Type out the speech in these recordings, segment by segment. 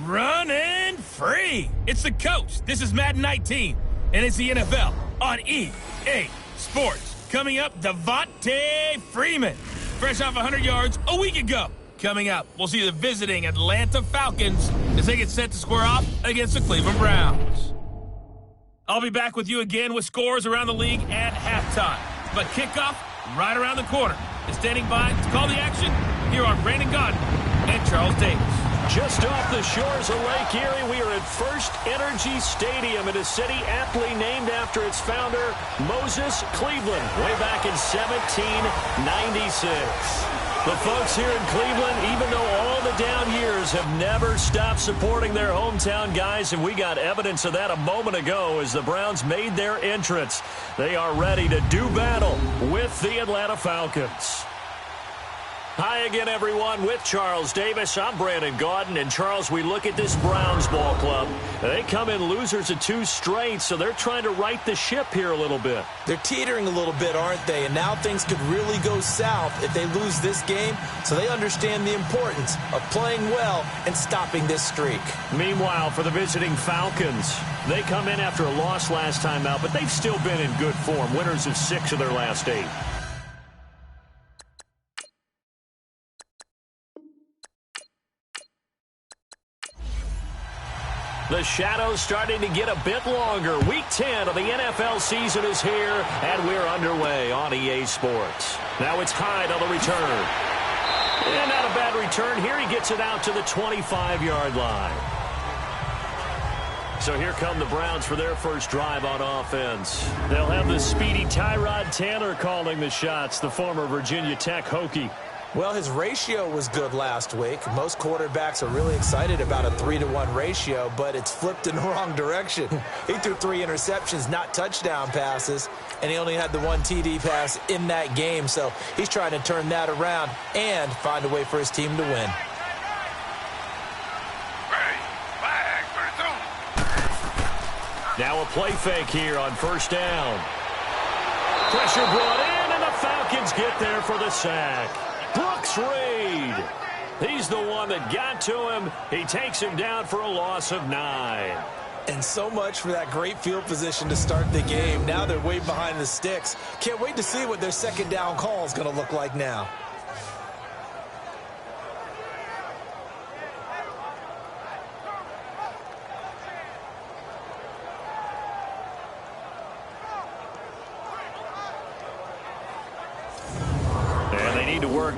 running free. It's the coach. This is Madden 19, and it's the NFL on EA Sports. Coming up, Devontae Freeman, fresh off 100 yards a week ago. Coming up, we'll see the visiting Atlanta Falcons as they get set to square off against the Cleveland Browns. I'll be back with you again with scores around the league at halftime. But kickoff right around the corner. And standing by to call the action, here are Brandon Gaudin and Charles Davis. Just off the shores of Lake Erie, we are at First Energy Stadium in a city aptly named after its founder, Moses Cleveland, way back in 1796. The folks here in Cleveland, even though all the down years, have never stopped supporting their hometown guys, and we got evidence of that a moment ago as the Browns made their entrance. They are ready to do battle with the Atlanta Falcons. Hi again, everyone, with Charles Davis. I'm Brandon Gaudin. And, Charles, we look at this Browns ball club. They come in losers of 2 straight, so they're trying to right the ship here a little bit. They're teetering a little bit, aren't they? And now things could really go south if they lose this game, so they understand the importance of playing well and stopping this streak. Meanwhile, for the visiting Falcons, they come in after a loss last time out, but they've still been in good form, winners of 6 of their last 8. The shadow's starting to get a bit longer. Week 10 of the NFL season is here, and we're underway on EA Sports. Now it's Hyde on the return. And not a bad return here. He gets it out to the 25-yard line. So here come the Browns for their first drive on offense. They'll have the speedy Tyrod Taylor calling the shots, the former Virginia Tech Hokie. Well, his ratio was good last week. Most quarterbacks are really excited about a 3-to-1 ratio, but it's flipped in the wrong direction. He threw 3 interceptions, not touchdown passes, and he only had the 1 TD pass in that game. So he's trying to turn that around and find a way for his team to win. Now a play fake here on first down. Pressure brought in, and the Falcons get there for the sack. Brooks Reed. He's the one that got to him. He takes him down for a loss of 9. And so much for that great field position to start the game. Now they're way behind the sticks. Can't wait to see what their second down call is going to look like now.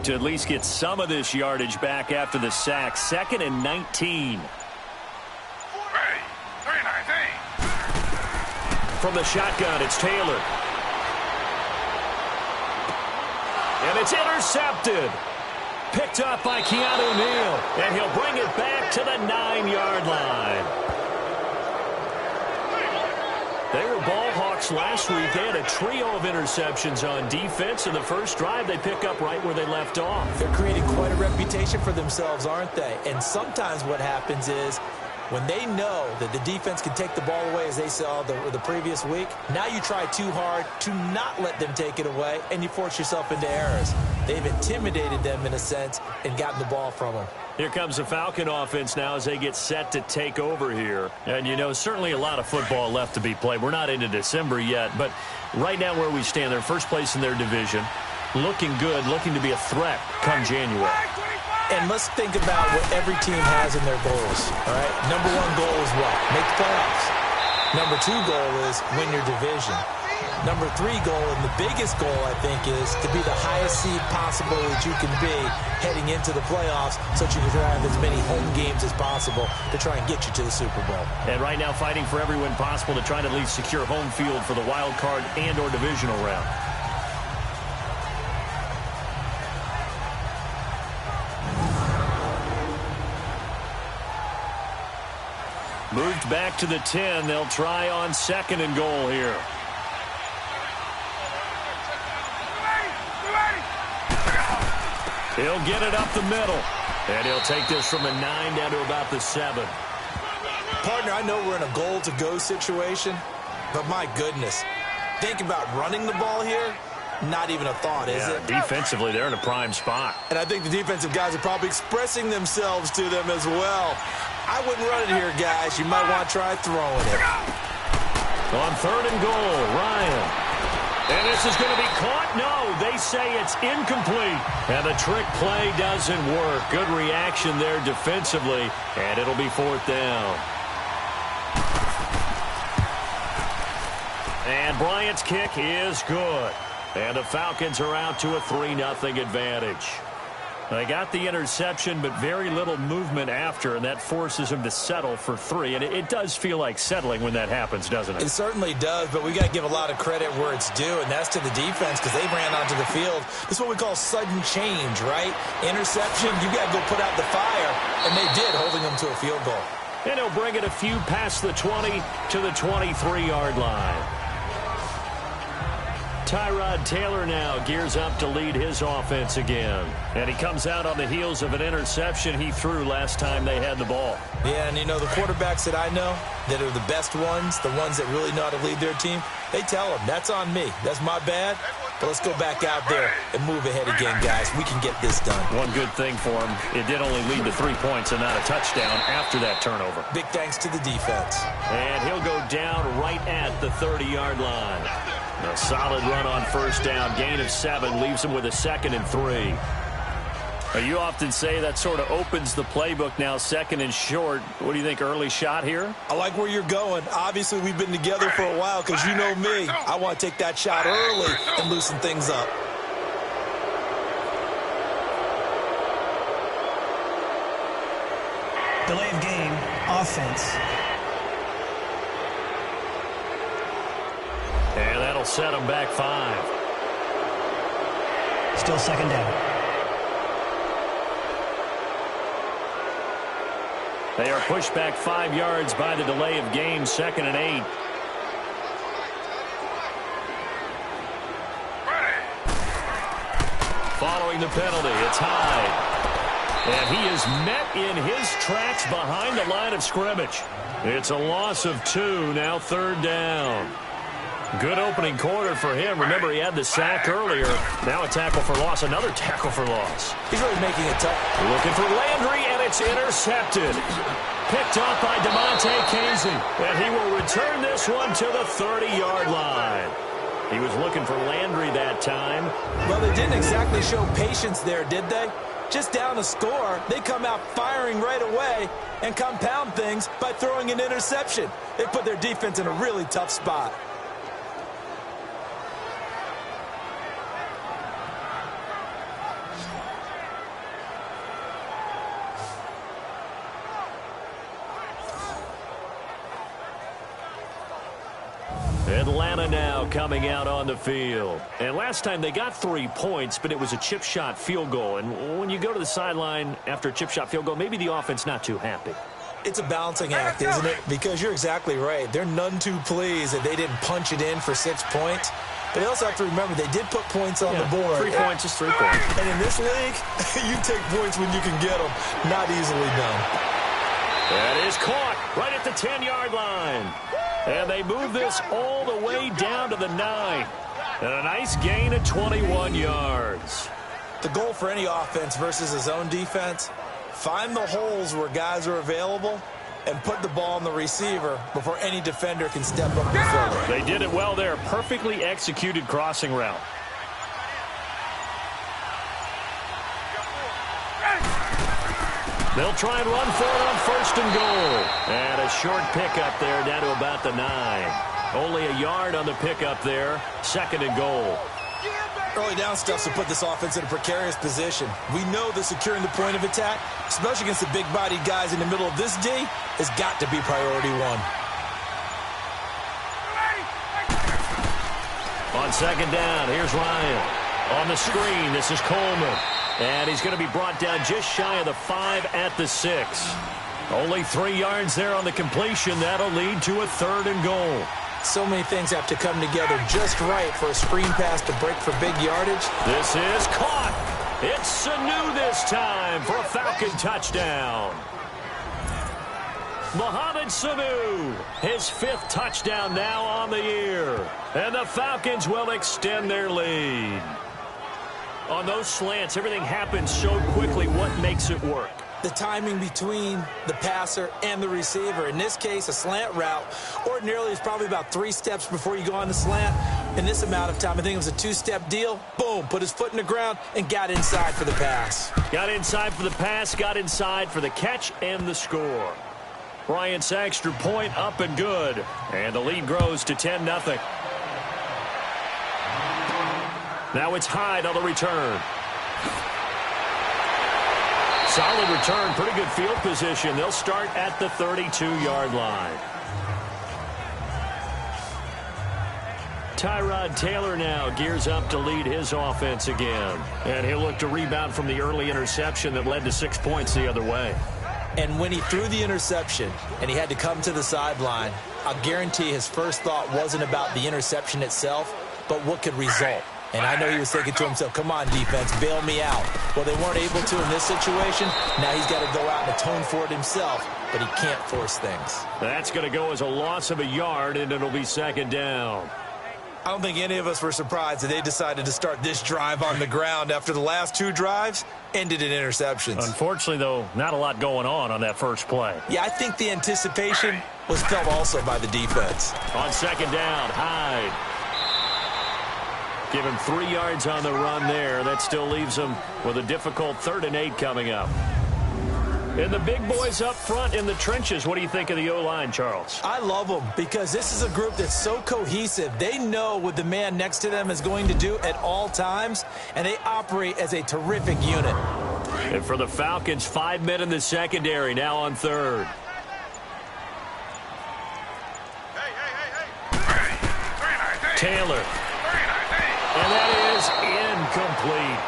To at least get some of this yardage back after the sack. 2nd and 19. From the shotgun, it's Taylor. And it's intercepted. Picked up by Keanu Neal. And he'll bring it back to the 9-yard line. They were ball hawks last week. They had a trio of interceptions on defense. In the first drive, they pick up right where they left off. They're creating quite a reputation for themselves, aren't they? And sometimes what happens is when they know that the defense can take the ball away, as they saw the previous week, now you try too hard to not let them take it away, and you force yourself into errors. They've intimidated them in a sense and gotten the ball from them. Here comes the Falcon offense now as they get set to take over here. And, you know, certainly a lot of football left to be played. We're not into December yet, but right now where we stand, they're first place in their division. Looking good, looking to be a threat come January. And let's think about what every team has in their goals, all right? Number 1 goal is what? Make the playoffs. Number 2 goal is win your division. Number 3 goal, and the biggest goal, I think, is to be the highest seed possible that you can be heading into the playoffs so that you can have as many home games as possible to try and get you to the Super Bowl. And right now fighting for every win possible to try to at least secure home field for the wild card and or divisional round. Moved back to the 10. They'll try on 2nd and goal here. He'll get it up the middle. And he'll take this from the 9 down to about the 7. Partner, I know we're in a goal-to-go situation, but my goodness, think about running the ball here. Not even a thought, is it? Defensively, they're in a prime spot. And I think the defensive guys are probably expressing themselves to them as well. I wouldn't run it here, guys. You might want to try throwing it. On 3rd and goal, Ryan. And this is going to be caught. No, they say it's incomplete. And the trick play doesn't work. Good reaction there defensively. And it'll be 4th down. And Bryant's kick is good. And the Falcons are out to a 3-0 advantage. They got the interception, but very little movement after, and that forces them to settle for 3. And it does feel like settling when that happens, doesn't it? It certainly does, but we got to give a lot of credit where it's due, and that's to the defense because they ran onto the field. This is what we call sudden change, right? Interception, you got to go put out the fire, and they did, holding them to a field goal. And he'll bring it a few past the 20 to the 23-yard line. Tyrod Taylor now gears up to lead his offense again. And he comes out on the heels of an interception he threw last time they had the ball. Yeah, and you know, the quarterbacks that I know that are the best ones, the ones that really know how to lead their team, they tell them, that's on me. That's my bad. But let's go back out there and move ahead again, guys. We can get this done. One good thing for him, it did only lead to 3 points and not a touchdown after that turnover. Big thanks to the defense. And he'll go down right at the 30-yard line. A solid run on 1st down. Gain of 7 leaves him with a 2nd and 3. You often say that sort of opens the playbook now, 2nd and short. What do you think, early shot here? I like where you're going. Obviously, we've been together for a while because you know me. I want to take that shot early and loosen things up. Delay of game, offense. And that'll set him back 5. Still 2nd down. They are pushed back 5 yards by the delay of game, 2nd and 8. Following the penalty, it's Hyde. And he is met in his tracks behind the line of scrimmage. It's a loss of 2, now 3rd down. Good opening quarter for him. Remember, he had the sack earlier. Now a tackle for loss, another tackle for loss. He's really making it tough. Looking for Landry, and it's intercepted. Picked off by DeMonte Casey. And he will return this one to the 30-yard line. He was looking for Landry that time. Well, they didn't exactly show patience there, did they? Just down a score, they come out firing right away and compound things by throwing an interception. They put their defense in a really tough spot. Atlanta now coming out on the field. And last time they got 3 points, but it was a chip shot field goal. And when you go to the sideline after a chip shot field goal, maybe the offense not too happy. It's a balancing act, isn't it? Because you're exactly right. They're none too pleased that they didn't punch it in for 6 points. But they also have to remember they did put points on the board. 3 points is 3 points. And in this league, you take points when you can get them. Not easily done. That is caught right at the 10-yard line. And they move this all the way down to the 9. And a nice gain of 21 yards. The goal for any offense versus his own defense, find the holes where guys are available and put the ball on the receiver before any defender can step up and fill it. They did it well there. Perfectly executed crossing route. They'll try and run for it on 1st and goal. And a short pickup there down to about the 9. Only a yard on the pickup there. 2nd and goal. Early down stuff to put this offense in a precarious position. We know that securing the point of attack, especially against the big-bodied guys in the middle of this D, has got to be priority 1. On 2nd down, here's Ryan. On the screen, this is Coleman. And he's going to be brought down just shy of the 5 at the 6. Only 3 yards there on the completion. That'll lead to a 3rd and goal. So many things have to come together just right for a screen pass to break for big yardage. This is caught. It's Sanu this time for a Falcon touchdown. Mohamed Sanu, his 5th touchdown now on the year. And the Falcons will extend their lead. On those slants, everything happens so quickly. What makes it work? the timing between the passer and the receiver. In this case, a slant route ordinarily is probably about 3 steps before you go on the slant. In this amount of time, I think it was a 2-step deal. Boom, put his foot in the ground and got inside for the pass. Got inside for the pass, got inside for the catch and the score. Bryant's extra point up and good. And the lead grows to 10-0. Now it's Hyde on the return. Solid return, pretty good field position. They'll start at the 32-yard line. Tyrod Taylor now gears up to lead his offense again. And he'll look to rebound from the early interception that led to 6 points the other way. And when he threw the interception and he had to come to the sideline, I'll guarantee his first thought wasn't about the interception itself, but what could result. And I know he was thinking to himself, come on, defense, bail me out. Well, they weren't able to in this situation. Now he's got to go out and atone for it himself, but he can't force things. That's going to go as a loss of a yard, and it'll be 2nd down. I don't think any of us were surprised that they decided to start this drive on the ground after the last 2 drives ended in interceptions. Unfortunately, though, not a lot going on that first play. Yeah, I think the anticipation was felt also by the defense. On 2nd down, Hyde. Give him 3 yards on the run there. That still leaves him with a difficult 3rd and 8 coming up. And the big boys up front in the trenches. What do you think of the O-line, Charles? I love them because this is a group that's so cohesive. They know what the man next to them is going to do at all times, and they operate as a terrific unit. And for the Falcons, 5 men in the secondary, now on 3rd. Taylor. And that is incomplete.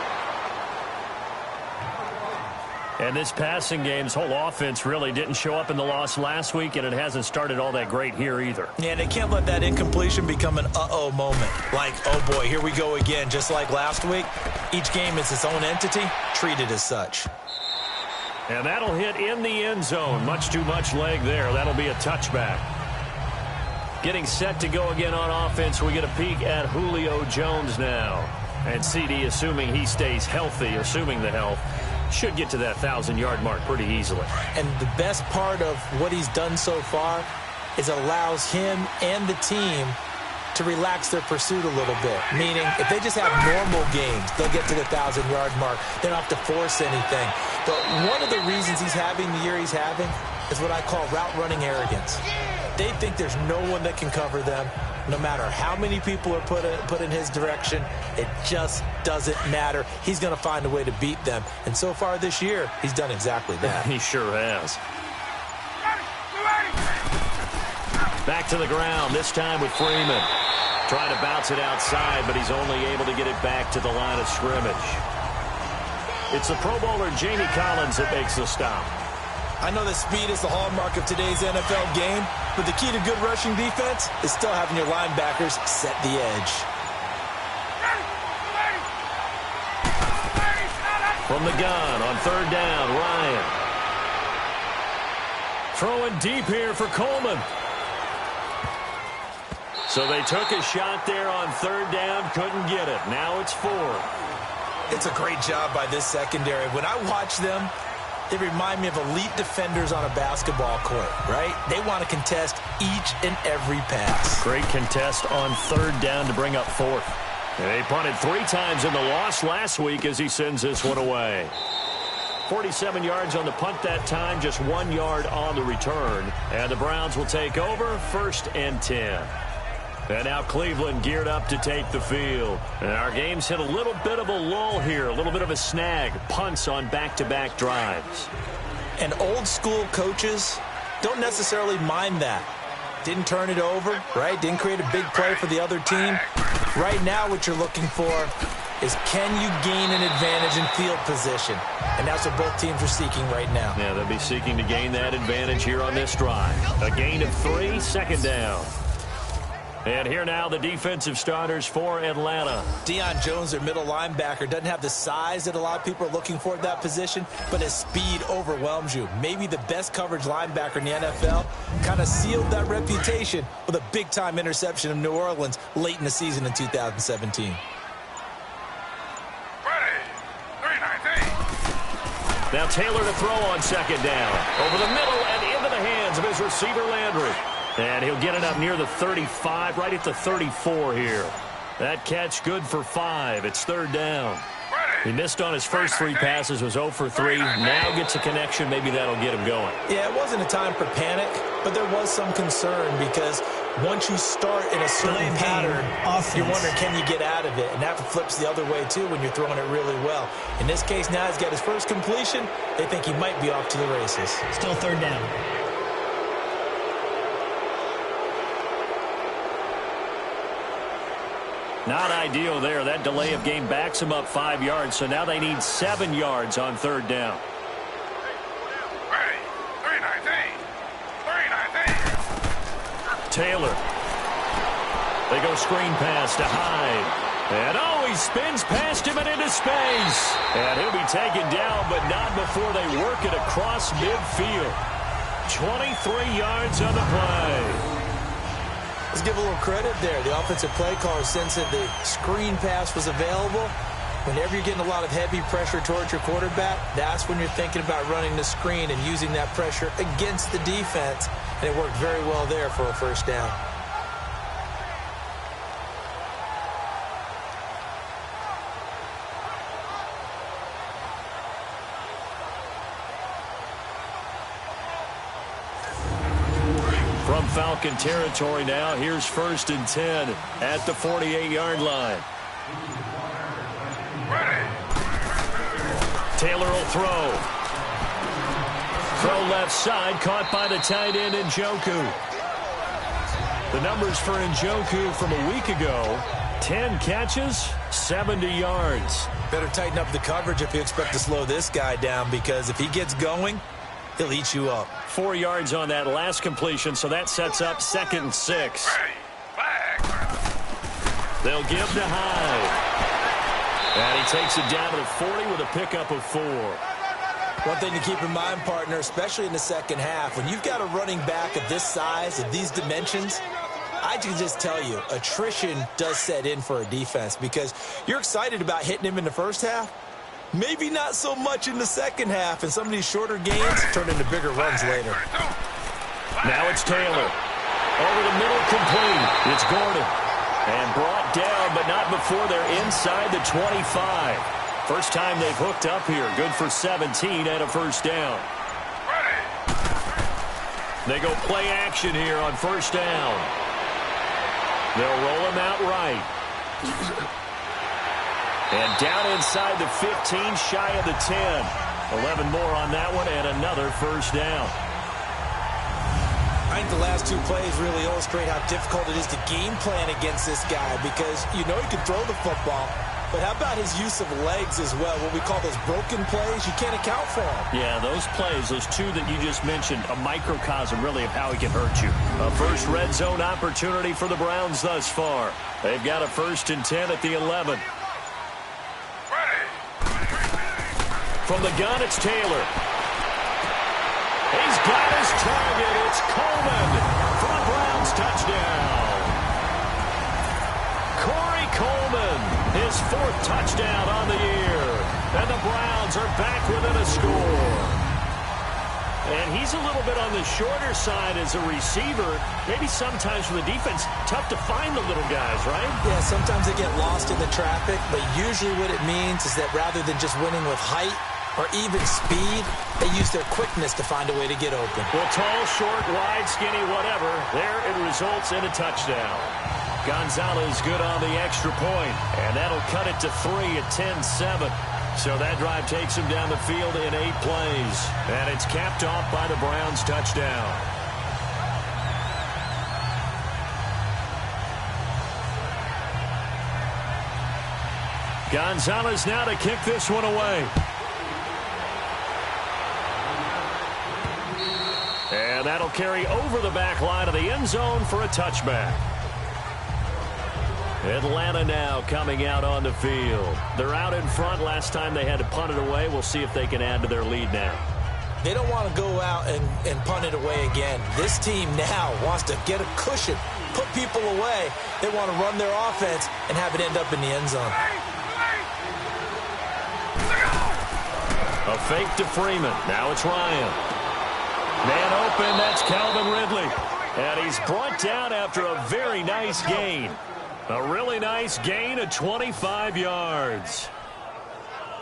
And this passing game's whole offense really didn't show up in the loss last week, and it hasn't started all that great here either. Yeah, they can't let that incompletion become an uh-oh moment. Like, oh boy, here we go again. Just like last week, each game is its own entity, treated as such. And that'll hit in the end zone. Much too much leg there. That'll be a touchback. Getting set to go again on offense, we get a peek at Julio Jones now. And CD, assuming he stays healthy, assuming the health, should get to that 1,000-yard mark pretty easily. And the best part of what he's done so far is allows him and the team to relax their pursuit a little bit. Meaning, if they just have normal games, they'll get to the 1,000-yard mark. They don't have to force anything. But one of the reasons he's having the year he's having is what I call route running arrogance. They think there's no one that can cover them. No matter how many people are put in his direction, it just doesn't matter. He's going to find a way to beat them. And so far this year, he's done exactly that. He sure has. Back to the ground, this time with Freeman. Trying to bounce it outside, but he's only able to get it back to the line of scrimmage. It's the Pro Bowler Jamie Collins that makes the stop. I know that speed is the hallmark of today's NFL game, but the key to good rushing defense is still having your linebackers set the edge. From the gun on 3rd down, Ryan. Throwing deep here for Coleman. So they took a shot there on 3rd down, couldn't get it. Now it's 4th. It's a great job by this secondary. When I watch them, they remind me of elite defenders on a basketball court, right? They want to contest each and every pass. Great contest on 3rd down to bring up 4th. And they punted 3 times in the loss last week as he sends this one away. 47 yards on the punt that time, just 1 yard on the return. And the Browns will take over, 1st and 10. And now Cleveland geared up to take the field. And our game's hit a little bit of a lull here, a little bit of a snag. Punts on back-to-back drives. And old school coaches don't necessarily mind that. Didn't turn it over, right? Didn't create a big play for the other team. Right now what you're looking for is can you gain an advantage in field position? And that's what both teams are seeking right now. Yeah, they'll be seeking to gain that advantage here on this drive. A gain of 3, 2nd down. And here now the defensive starters for Atlanta. Deion Jones, their middle linebacker, doesn't have the size that a lot of people are looking for at that position, but his speed overwhelms you. Maybe the best coverage linebacker in the NFL. Kind of sealed that reputation with a big-time interception of New Orleans late in the season in 2017. Now Taylor to throw on second down. Over the middle and into the hands of his receiver, Landry. And he'll get it up near the 35, right at the 34 here. That catch good for 5. It's third down. He missed on his first 3 passes, was 0 for 3. Now gets a connection. Maybe that'll get him going. Yeah, it wasn't a time for panic, but there was some concern because once you start in a certain pattern, you're wondering, can you get out of it? And that flips the other way, too, when you're throwing it really well. In this case, now he's got his first completion. They think he might be off to the races. Still third down. Not ideal there. That delay of game backs him up 5 yards, so now they need 7 yards on third down. Taylor. They go screen pass to Hyde. And he spins past him and into space. And he'll be taken down, but not before they work it across midfield. 23 yards on the play. Let's give a little credit there. The offensive play caller sensed that the screen pass was available. Whenever you're getting a lot of heavy pressure towards your quarterback, that's when you're thinking about running the screen and using that pressure against the defense. And it worked very well there for a first down. From Falcon territory now, here's 1st and 10 at the 48-yard line. Taylor will throw. Throw left side, caught by the tight end, Njoku. The numbers for Njoku from a week ago, 10 catches, 70 yards. Better tighten up the coverage if you expect to slow this guy down, because if he gets going, he'll eat you up. 4 yards on that last completion, so that sets up 2nd and 6. They'll give to Hyde. And he takes it down to the 40 with a pickup of 4. One thing to keep in mind, partner, especially in the second half, when you've got a running back of this size, of these dimensions, I can just tell you, attrition does set in for a defense, because you're excited about hitting him in the first half. Maybe not so much in the second half, and some of these shorter gains turn into bigger runs later. Now it's Taylor. Over the middle, complete. It's Gordon. And brought down, but not before they're inside the 25. First time they've hooked up here. Good for 17 and a first down. They go play action here on first down. They'll roll him out right. And down inside the 15, shy of the 10. 11 more on that one, and another first down. I think the last 2 plays really illustrate how difficult it is to game plan against this guy, because you know he can throw the football, but how about his use of legs as well? What we call those broken plays, you can't account for them. Yeah, those plays, those 2 that you just mentioned, a microcosm really of how he can hurt you. A first red zone opportunity for the Browns thus far. They've got a 1st and 10 at the 11. From the gun, it's Taylor. He's got his target. It's Coleman for the Browns touchdown. Corey Coleman, his 4th touchdown on the year. And the Browns are back within a score. And he's a little bit on the shorter side as a receiver. Maybe sometimes for the defense, tough to find the little guys, right? Yeah, sometimes they get lost in the traffic, but usually what it means is that rather than just winning with height or even speed, they use their quickness to find a way to get open. Well, tall, short, wide, skinny, whatever, there it results in a touchdown. Gonzalez good on the extra point, and that'll cut it to 3 at 10-7. So that drive takes him down the field in 8 plays, and it's capped off by the Browns touchdown. Gonzalez now to kick this one away. And that'll carry over the back line of the end zone for a touchback. Atlanta now coming out on the field. They're out in front. Last time they had to punt it away. We'll see if they can add to their lead now. They don't want to go out and punt it away again. This team now wants to get a cushion, put people away. They want to run their offense and have it end up in the end zone. A fake to Freeman. Now it's Ryan. Man open, that's Calvin Ridley. And he's brought down after a very nice gain. A really nice gain of 25 yards.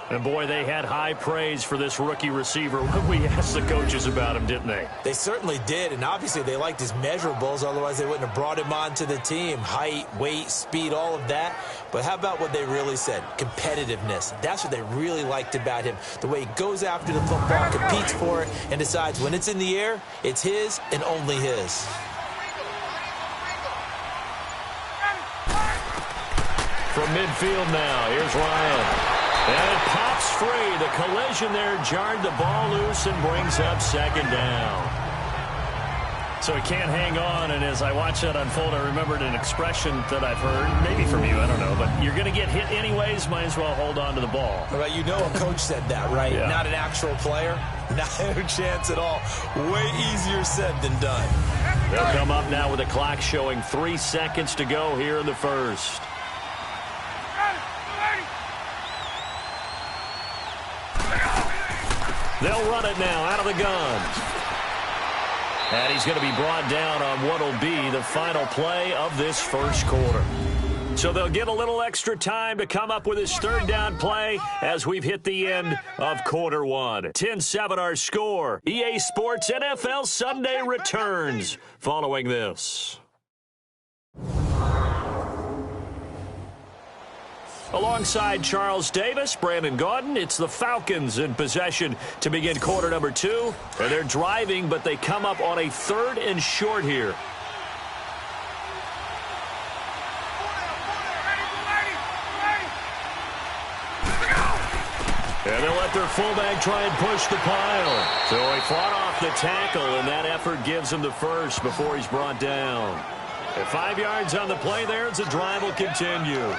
And, boy, they had high praise for this rookie receiver when we asked the coaches about him, didn't they? They certainly did, and obviously they liked his measurables. Otherwise, they wouldn't have brought him onto the team. Height, weight, speed, all of that. But how about what they really said? Competitiveness. That's what they really liked about him. The way he goes after the football, competes for it, and decides when it's in the air, it's his and only his. From midfield now, here's Ryan. And it pops free. The collision there jarred the ball loose and brings up second down. So he can't hang on, and as I watch that unfold, I remembered an expression that I've heard, maybe from you, I don't know, but you're going to get hit anyways, might as well hold on to the ball. Well, you know a coach said that, right? Yeah. Not an actual player. Not a chance at all. Way easier said than done. They'll come up now with the clock showing 3 seconds to go here in the first. They'll run it now out of the gun. And he's going to be brought down on what will be the final play of this first quarter. So they'll get a little extra time to come up with his third down play as we've hit the end of quarter one. 10-7 our score. EA Sports NFL Sunday returns following this. Alongside Charles Davis, Brandon Gaudin, it's the Falcons in possession to begin quarter number 2. And they're driving, but they come up on a 3rd and short here. And they'll let their fullback try and push the pile. So he fought off the tackle, and that effort gives him the first before he's brought down. At 5 yards on the play there, as the drive will continue.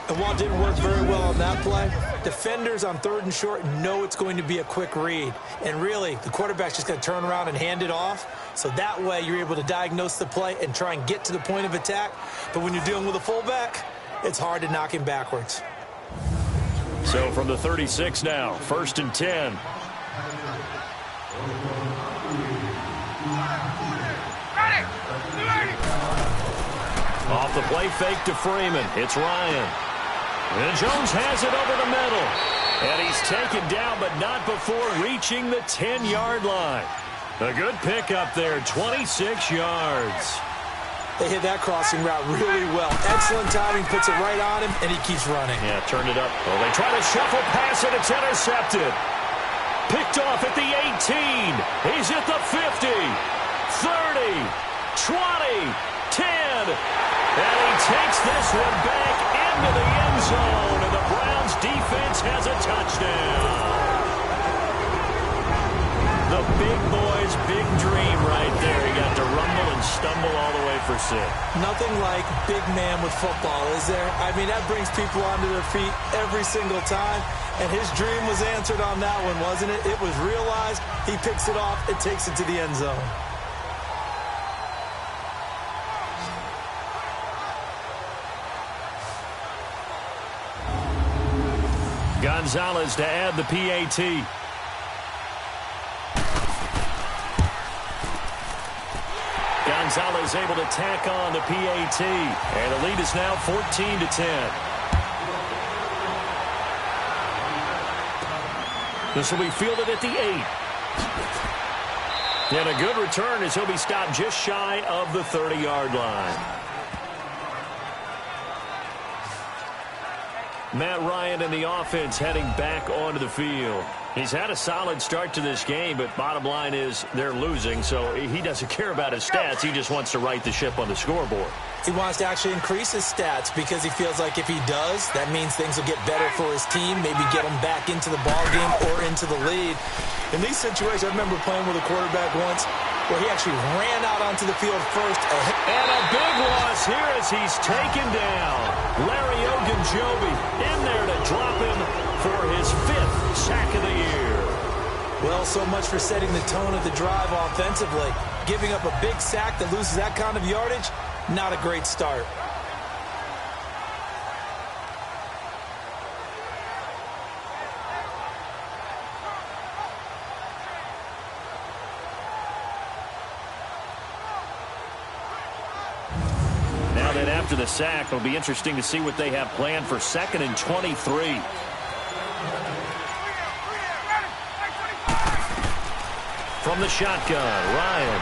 And while it didn't work very well on that play, defenders on 3rd and short know it's going to be a quick read. And really, the quarterback's just going to turn around and hand it off. So that way, you're able to diagnose the play and try and get to the point of attack. But when you're dealing with a fullback, it's hard to knock him backwards. So from the 36 now, 1st and 10. Off the play fake to Freeman. It's Ryan. And Jones has it over the middle. And he's taken down, but not before reaching the 10-yard line. A good pickup there, 26 yards. They hit that crossing route really well. Excellent timing, puts it right on him, and he keeps running. Yeah, turned it up. Well, they try to shuffle pass, and it's intercepted. Picked off at the 18. He's at the 50, 30, 20, 10. And he takes this one back into the end zone, and the Browns defense has a touchdown. The big boy's big dream right there. He got to rumble and stumble all the way for 6. Nothing like big man with football, is there? I mean, that brings people onto their feet every single time. And his dream was answered on that one, wasn't it? It was realized. He picks it off and takes it to the end zone. Gonzalez to add the PAT. Gonzalez able to tack on the PAT. And the lead is now 14-10. This will be fielded at the 8. And a good return as he'll be stopped just shy of the 30-yard line. Matt Ryan and the offense heading back onto the field. He's had a solid start to this game, but bottom line is they're losing, so he doesn't care about his stats. He just wants to right the ship on the scoreboard. He wants to actually increase his stats because he feels like if he does, that means things will get better for his team, maybe get him back into the ball game or into the lead. In these situations, I remember playing with a quarterback once where he actually ran out onto the field first. And a big loss here as he's taken down. Larry Ogunjobi in there to drop him for his 5th sack of the year. Well, so much for setting the tone of the drive offensively. Giving up a big sack that loses that kind of yardage, not a great start. after the sack. It'll be interesting to see what they have planned for 2nd and 23. From the shotgun, Ryan.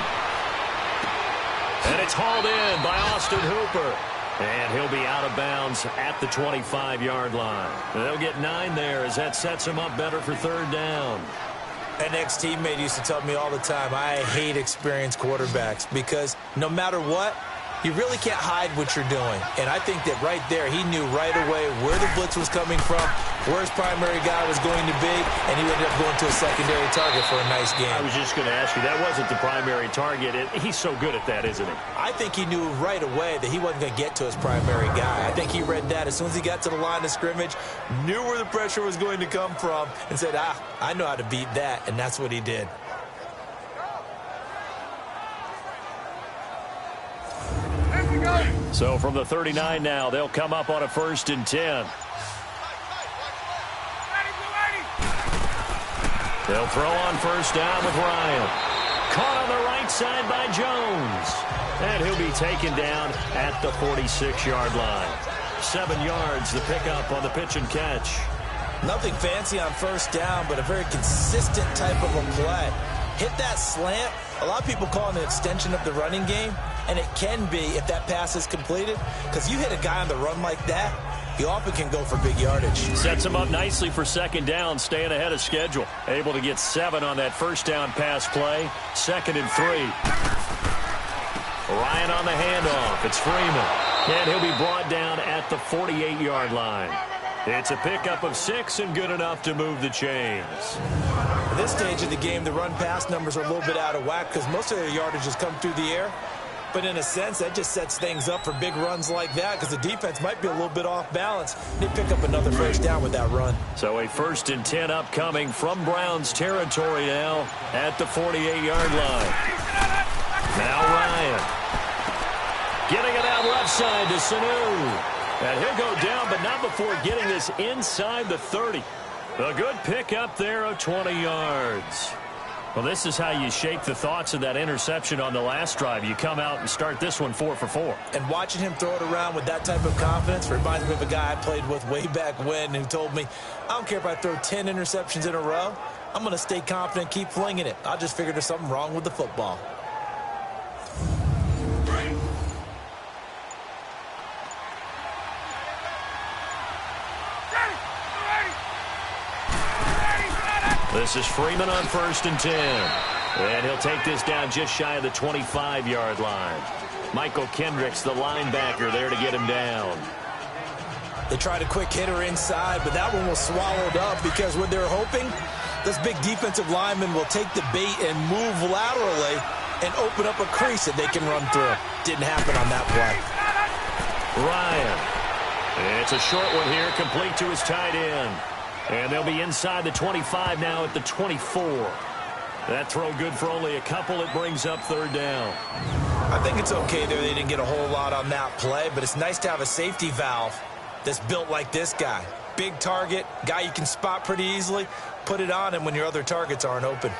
And it's hauled in by Austin Hooper. And he'll be out of bounds at the 25-yard line. They'll get 9 there as that sets him up better for 3rd down. An ex-teammate used to tell me all the time, I hate experienced quarterbacks because no matter what, you really can't hide what you're doing. And I think that right there, he knew right away where the blitz was coming from, where his primary guy was going to be, and he ended up going to a secondary target for a nice game. I was just going to ask you, that wasn't the primary target. He's so good at that, isn't he? I think he knew right away that he wasn't going to get to his primary guy. I think he read that as soon as he got to the line of scrimmage, knew where the pressure was going to come from, and said, I know how to beat that, and that's what he did. So from the 39 now, they'll come up on a 1st and 10. They'll throw on 1st down with Ryan. Caught on the right side by Jones. And he'll be taken down at the 46-yard line. 7 yards, the pickup on the pitch and catch. Nothing fancy on 1st down, but a very consistent type of a play. Hit that slant. A lot of people call it an extension of the running game, and it can be if that pass is completed, because you hit a guy on the run like that, he often can go for big yardage. Sets him up nicely for 2nd down, staying ahead of schedule. Able to get 7 on that 1st down pass play. 2nd and 3. Ryan on the handoff. It's Freeman. And he'll be brought down at the 48-yard line. It's a pickup of 6 and good enough to move the chains. At this stage of the game, the run-pass numbers are a little bit out of whack because most of their yardage has come through the air. But in a sense, that just sets things up for big runs like that because the defense might be a little bit off balance. They pick up another 1st down with that run. So a 1st and 10 upcoming from Browns territory now at the 48-yard line. Now Ryan. Getting it out left side to Sanu. And he'll go down, but not before getting this inside the 30. A good pickup there of 20 yards. Well, this is how you shake the thoughts of that interception on the last drive. You come out and start this one 4 for 4. And watching him throw it around with that type of confidence reminds me of a guy I played with way back when who told me, I don't care if I throw 10 interceptions in a row. I'm going to stay confident, keep flinging it. I just figured there's something wrong with the football. This is Freeman on 1st and 10. And he'll take this down just shy of the 25-yard line. Michael Kendricks, the linebacker, there to get him down. They tried a quick hitter inside, but that one was swallowed up because what they're hoping, this big defensive lineman will take the bait and move laterally and open up a crease that they can run through. Didn't happen on that play. Ryan. It's a short one here, complete to his tight end. And they'll be inside the 25 now at the 24. That throw good for only a couple. It brings up 3rd down. I think it's okay there. They didn't get a whole lot on that play, but it's nice to have a safety valve that's built like this guy. Big target, guy you can spot pretty easily. Put it on him when your other targets aren't open.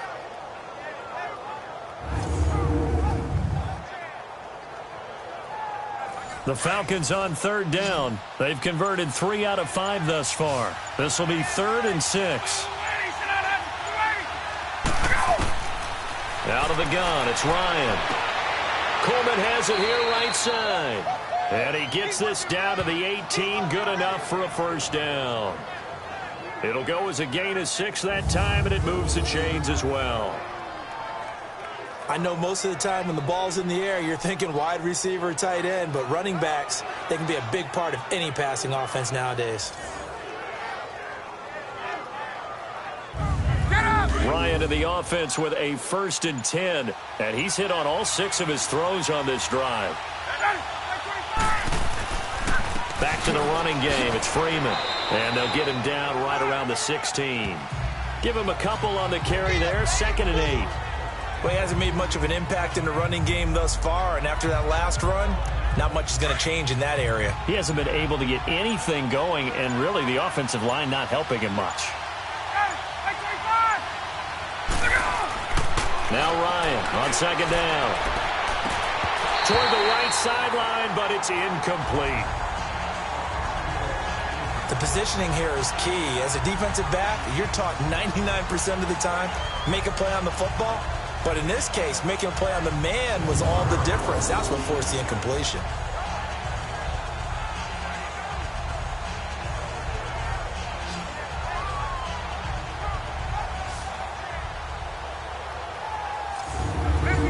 The Falcons on 3rd down. They've converted 3 out of 5 thus far. This will be 3rd and 6. Out of the gun, it's Ryan. Coleman has it here right side. And he gets this down to the 18, good enough for a 1st down. It'll go as a gain of 6 that time, and it moves the chains as well. I know most of the time when the ball's in the air, you're thinking wide receiver, tight end, but running backs, they can be a big part of any passing offense nowadays. Ryan to the offense with a 1st and 10, and he's hit on all 6 of his throws on this drive. Back to the running game. It's Freeman, and they'll get him down right around the 16. Give him a couple on the carry there. 2nd and 8. Well, he hasn't made much of an impact in the running game thus far, and after that last run, not much is going to change in that area. He hasn't been able to get anything going, and really the offensive line not helping him much. Now Ryan on 2nd down. toward the right sideline, but it's incomplete. The positioning here is key. As a defensive back, you're taught 99% of the time, make a play on the football. But in this case, making a play on the man was all the difference. That's what forced the incompletion.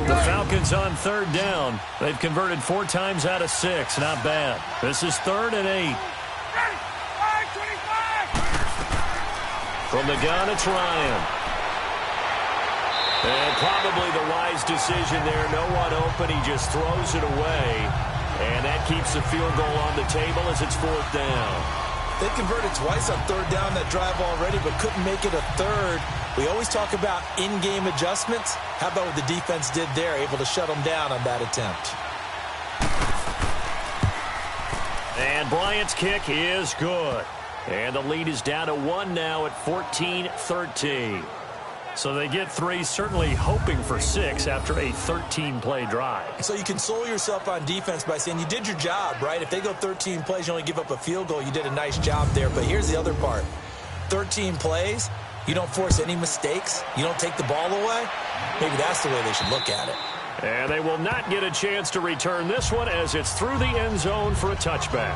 The Falcons on third down. They've converted 4 times out of 6. Not bad. This is 3rd and 8. From the gun, it's Ryan. And probably the wise decision there. No one open. He just throws it away. And that keeps the field goal on the table as it's 4th down. They converted twice on 3rd down that drive already, but couldn't make it a 3rd. We always talk about in-game adjustments. How about what the defense did there, able to shut them down on that attempt? And Bryant's kick is good. And the lead is down to 1 now at 14-13. So they get 3, certainly hoping for 6 after a 13-play drive. So you console yourself on defense by saying you did your job, right? If they go 13 plays, you only give up a field goal, you did a nice job there. But here's the other part. 13 plays, you don't force any mistakes, you don't take the ball away. Maybe that's the way they should look at it. And they will not get a chance to return this one as it's through the end zone for a touchback.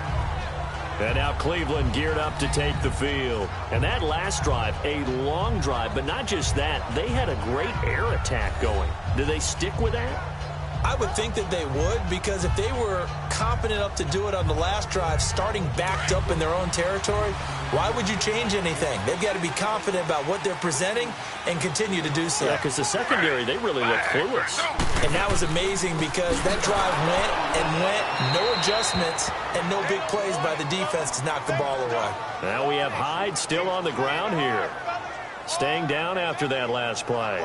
And now Cleveland geared up to take the field. And that last drive, a long drive, but not just that. They had a great air attack going. Do they stick with that? I would think that they would, because if they were confident enough to do it on the last drive, starting backed up in their own territory, why would you change anything? They've got to be confident about what they're presenting and continue to do so. Yeah, because the secondary, they really looked clueless. And that was amazing because that drive went and went, no adjustments, and no big plays by the defense to knock the ball away. Now we have Hyde still on the ground here, staying down after that last play.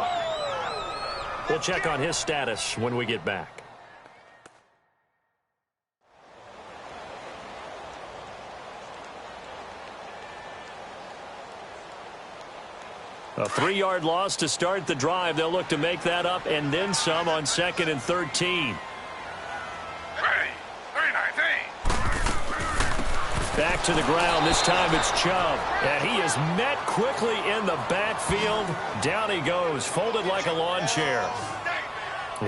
We'll check on his status when we get back. A 3-yard loss to start the drive. They'll look to make that up and then some on 2nd and 13. Back to the ground. This time it's Chubb. And he is met quickly in the backfield. Down he goes, folded like a lawn chair.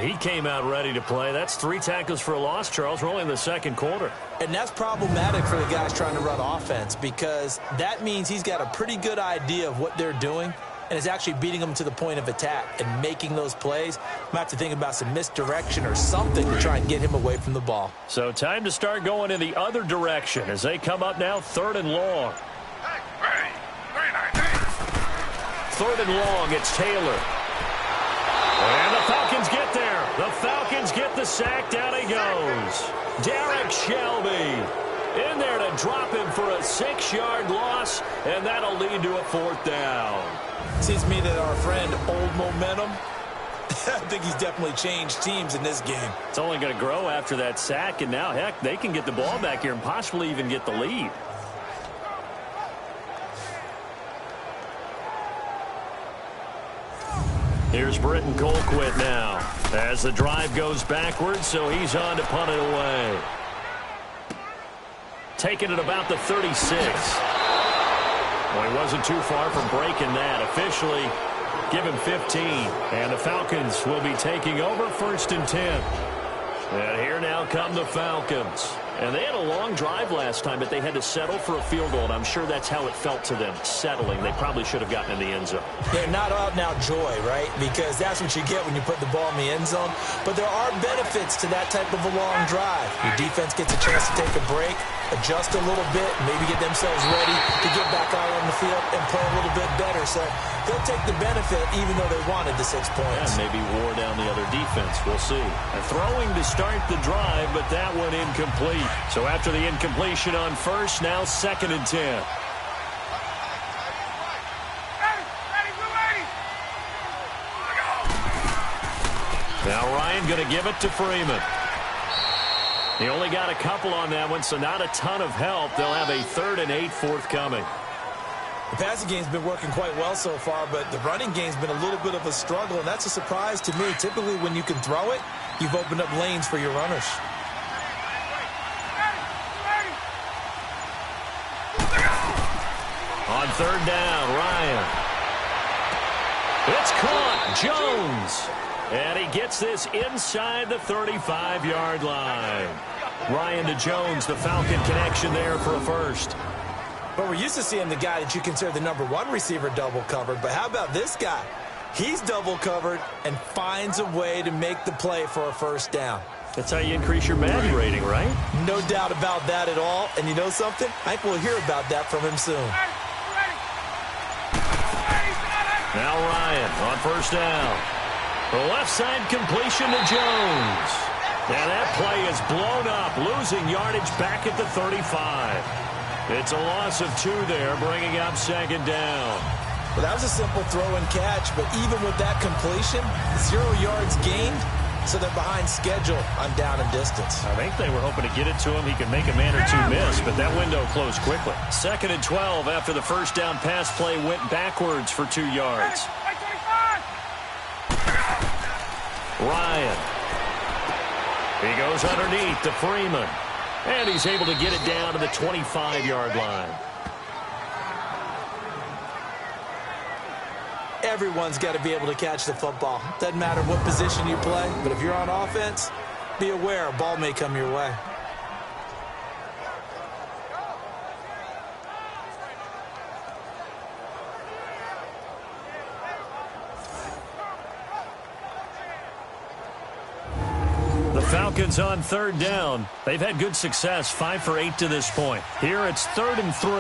He came out ready to play. That's 3 tackles for a loss, Charles. We're only in the 2nd quarter. And that's problematic for the guys trying to run offense, because that means he's got a pretty good idea of what they're doing and is actually beating them to the point of attack and making those plays. Might have to think about some misdirection or something to try and get him away from the ball. So time to start going in the other direction as they come up now 3rd and long. 3rd and long, it's Taylor. And the Falcons get there. The Falcons get the sack. Down he goes. Derek Shelby in there to drop him for a 6-yard loss, and that'll lead to a 4th down. Seems to me that our friend Old Momentum, I think he's definitely changed teams in this game. It's only going to grow after that sack, and now, heck, they can get the ball back here and possibly even get the lead. Here's Britton Colquitt now as the drive goes backwards, so he's on to punt it away. Taking it about the 36. Well, he wasn't too far from breaking that. Officially, give him 15. And the Falcons will be taking over 1st and 10. And here now come the Falcons. And they had a long drive last time, but they had to settle for a field goal, and I'm sure that's how it felt to them, settling. They probably should have gotten in the end zone. They're not out-and-out joy, right? Because that's what you get when you put the ball in the end zone. But there are benefits to that type of a long drive. Your defense gets a chance to take a break, adjust a little bit, maybe get themselves ready to get back out on the field and play a little bit better. So they'll take the benefit even though they wanted the 6 points. And maybe wore down the other defense. We'll see. A throwing to start the drive, but that one incomplete. So after the incompletion on 1st, now 2nd and 10. Now Ryan going to give it to Freeman. He only got a couple on that one, so not a ton of help. They'll have a 3rd and 8 forthcoming. The passing game's been working quite well so far, but the running game's been a little bit of a struggle, and that's a surprise to me. Typically, when you can throw it, you've opened up lanes for your runners. On third down, Ryan. It's caught. Jones. And he gets this inside the 35-yard line. Ryan to Jones, the Falcon connection there for a first. But we're used to seeing the guy that you consider the number one receiver double covered. But how about this guy? He's double covered and finds a way to make the play for a first down. That's how you increase your Madden rating, right? No doubt about that at all. And you know something? I think we'll hear about that from him soon. Now Ryan on first down. The left side completion to Jones. And that play is blown up, losing yardage back at the 35. It's a loss of 2 there, bringing up second down. Well, that was a simple throw and catch, but even with that completion, 0 yards gained, so they're behind schedule on down and distance. I think they were hoping to get it to him. He could make a man or two miss, but that window closed quickly. Second and 12 after the first down pass play went backwards for 2 yards. Ryan. He goes underneath to Freeman. And he's able to get it down to the 25-yard line. Everyone's got to be able to catch the football. Doesn't matter what position you play, but if you're on offense, be aware a ball may come your way. Falcons on third down. They've had good success, 5 for 8 to this point. Here it's 3rd and 3.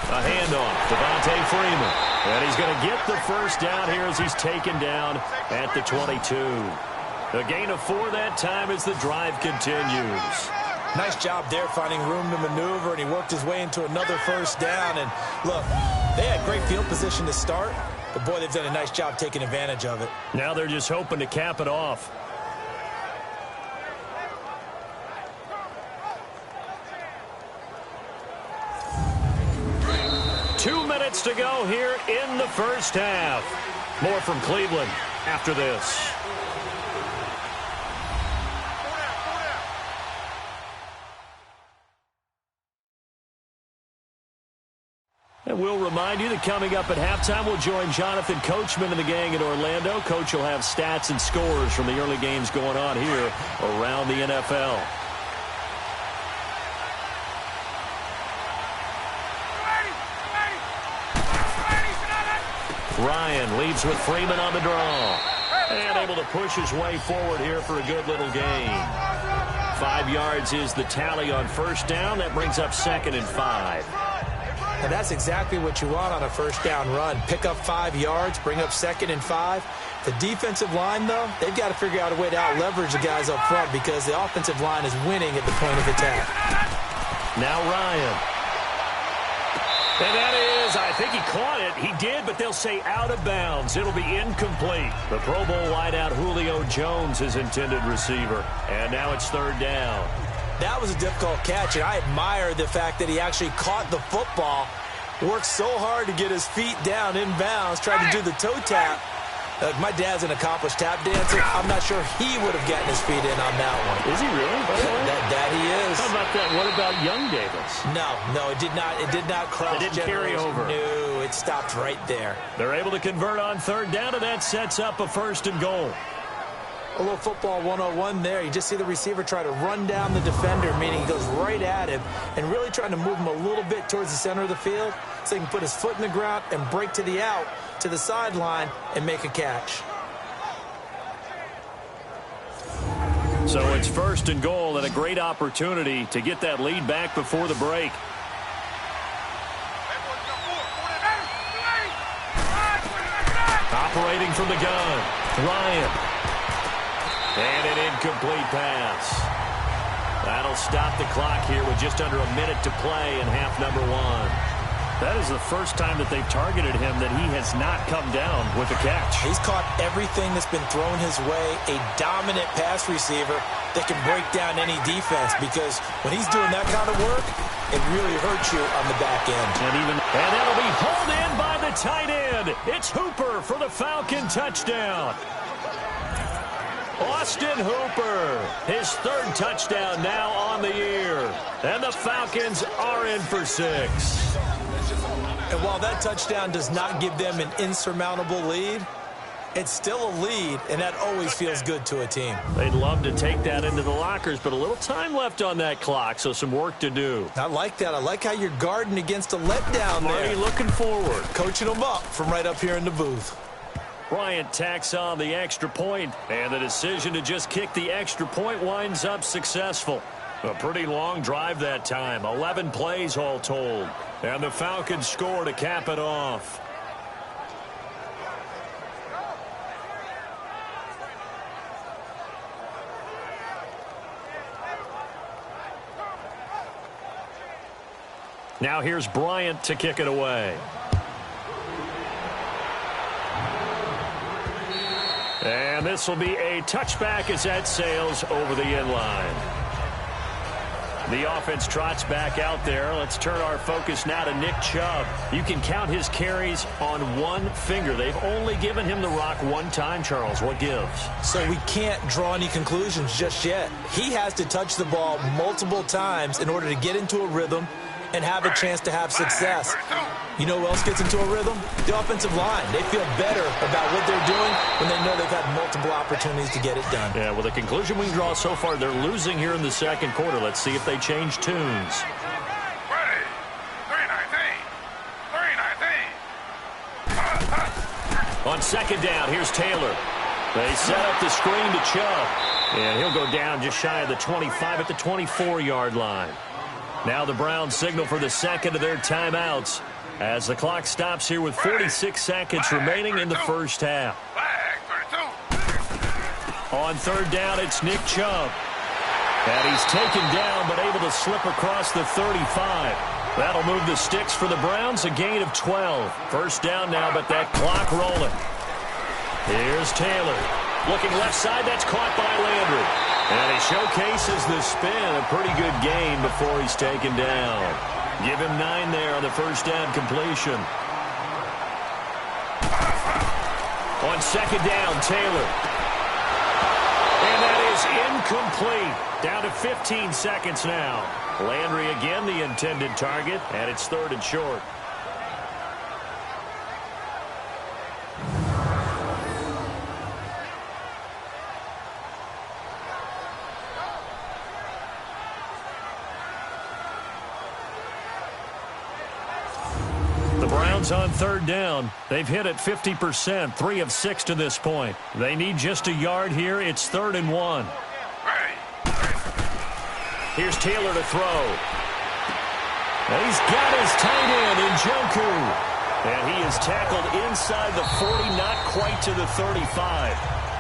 A handoff, Devontae Freeman. And he's going to get the first down here as he's taken down at the 22. A gain of 4 that time as the drive continues. Nice job there finding room to maneuver, and he worked his way into another first down. And look, they had great field position to start. But, boy, they've done a nice job taking advantage of it. Now they're just hoping to cap it off. Two minutes to go here in the first half. More from Cleveland after this. And we'll remind you that coming up at halftime, we'll join Jonathan Coachman and the gang in Orlando. Coach will have stats and scores from the early games going on here around the NFL. Ryan leads with Freeman on the draw. And able to push his way forward here for a good little gain. 5 yards is the tally on first down. That brings up 2nd and 5. And that's exactly what you want on a first down run. Pick up 5 yards, bring up 2nd and 5. The defensive line, though, they've got to figure out a way to out-leverage the guys up front because the offensive line is winning at the point of attack. Now Ryan. And that is, I think he caught it. He did, but they'll say out of bounds. It'll be incomplete. The Pro Bowl wideout Julio Jones is intended receiver. And now it's 3rd down. That was a difficult catch, and I admire the fact that he actually caught the football, worked so hard to get his feet down in bounds, tried to do the toe tap. My dad's an accomplished tap dancer. I'm not sure he would have gotten his feet in on that one. Is he really? That he is. How about that? What about Young Davis? No, it did not. It did not cross. It didn't carry over. No, it stopped right there. They're able to convert on 3rd down, and that sets up a 1st and goal. A little football 101 there. You just see the receiver try to run down the defender, meaning he goes right at him and really trying to move him a little bit towards the center of the field so he can put his foot in the ground and break to the out, to the sideline, and make a catch. So it's 1st and goal and a great opportunity to get that lead back before the break. Operating from the gun, Ryan. And an incomplete pass. That'll stop the clock here with just under a minute to play in half number 1. That is the first time that they've targeted him that he has not come down with a catch. He's caught everything that's been thrown his way, a dominant pass receiver that can break down any defense because when he's doing that kind of work, it really hurts you on the back end. And that'll be hauled in by the tight end. It's Hooper for the Falcon touchdown. Austin Hooper, his third touchdown now on the year. And the Falcons are in for 6. And while that touchdown does not give them an insurmountable lead, it's still a lead, and that always feels good to a team. They'd love to take that into the lockers, but a little time left on that clock, so some work to do. I like that. I like how you're guarding against a letdown there. Already looking forward. Coaching them up from right up here in the booth. Bryant tacks on the extra point, and the decision to just kick the extra point winds up successful. A pretty long drive that time, 11 plays all told. And the Falcons score to cap it off. Now here's Bryant to kick it away. And this will be a touchback as that sails over the end line. The offense trots back out there. Let's turn our focus now to Nick Chubb. You can count his carries on one finger. They've only given him the rock one time, Charles. What gives? So we can't draw any conclusions just yet. He has to touch the ball multiple times in order to get into a rhythm and have a chance to have success. You know who else gets into a rhythm? The offensive line. They feel better about what they're doing when they know they've had multiple opportunities to get it done. Yeah, well, the conclusion we can draw so far, they're losing here in the second quarter. Let's see if they change tunes. Ready. 3-19. On second down, here's Taylor. They set up the screen to Chubb. And he'll go down just shy of the 25 at the 24-yard line. Now the Browns signal for the second of their timeouts as the clock stops here with 46 seconds remaining in the first half. On third down, it's Nick Chubb. And he's taken down but able to slip across the 35. That'll move the sticks for the Browns, a gain of 12. First down now, but that clock rolling. Here's Taylor. Looking left side, that's caught by Landry. And he showcases the spin, a pretty good gain before he's taken down. Give him 9 there on the first down completion. On second down, Taylor. And that is incomplete. Down to 15 seconds now. Landry again the intended target, and it's third and short. On third down. They've hit it 50%, 3 of 6 to this point. They need just a yard here. It's 3rd and 1. Here's Taylor to throw. And he's got his tight end in Njoku. And he is tackled inside the 40, not quite to the 35.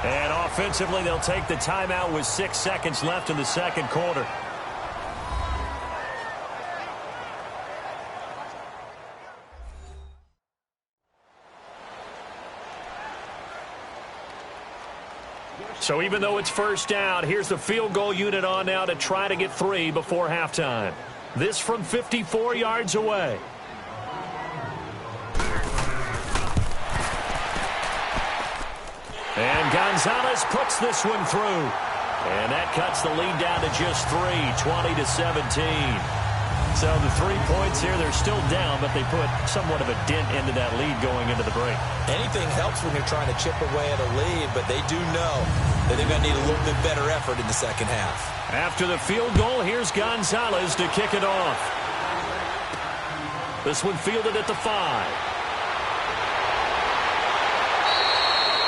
And offensively, they'll take the timeout with 6 seconds left in the second quarter. So even though it's first down, here's the field goal unit on now to try to get 3 before halftime. This from 54 yards away. And Gonzalez puts this one through. And that cuts the lead down to just 3, 20-17. So the 3 points here, they're still down, but they put somewhat of a dent into that lead going into the break. Anything helps when you're trying to chip away at a lead, but they do know that they're going to need a little bit better effort in the second half. After the field goal, here's Gonzalez to kick it off. This one fielded at the 5.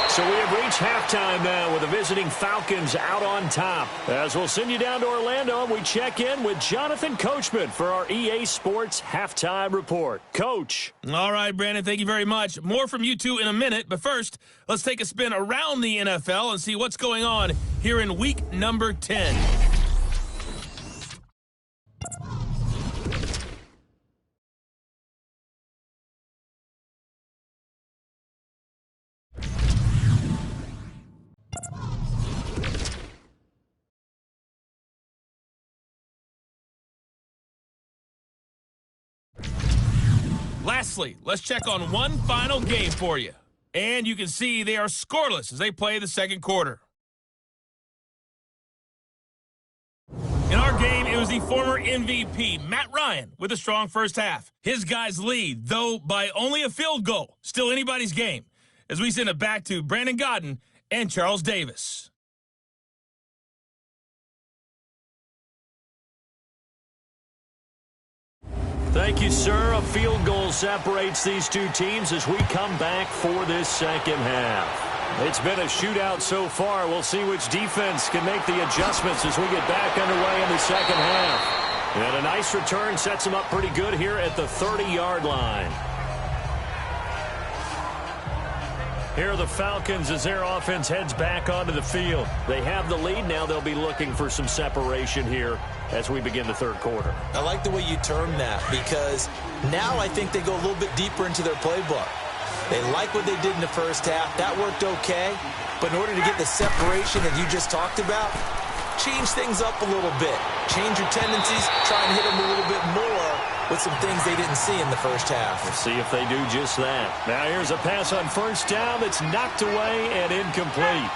So we have reached halftime now with the visiting Falcons out on top. As we'll send you down to Orlando, and we check in with Jonathan Coachman for our EA Sports Halftime Report. Coach. All right, Brandon, thank you very much. More from you two in a minute, but first, let's take a spin around the NFL and see what's going on here in week number 10. Lastly, let's check on one final game for you. And you can see they are scoreless as they play the second quarter. In our game, it was the former MVP, Matt Ryan, with a strong first half. His guys lead, though by only a field goal. Still anybody's game, as we send it back to Brandon Godden and Charles Davis. Thank you, sir. A field goal separates these two teams as we come back for this second half. It's been a shootout so far. We'll see which defense can make the adjustments as we get back underway in the second half. And a nice return sets them up pretty good here at the 30-yard line. Here are the Falcons as their offense heads back onto the field. They have the lead. Now they'll be looking for some separation here as we begin the third quarter. I like the way you term that because now I think they go a little bit deeper into their playbook. They like what they did in the first half. That worked okay. But in order to get the separation that you just talked about, change things up a little bit. Change your tendencies. Try and hit them a little bit more with some things they didn't see in the first half. We'll see if they do just that. Now here's a pass on first down that's knocked away and incomplete.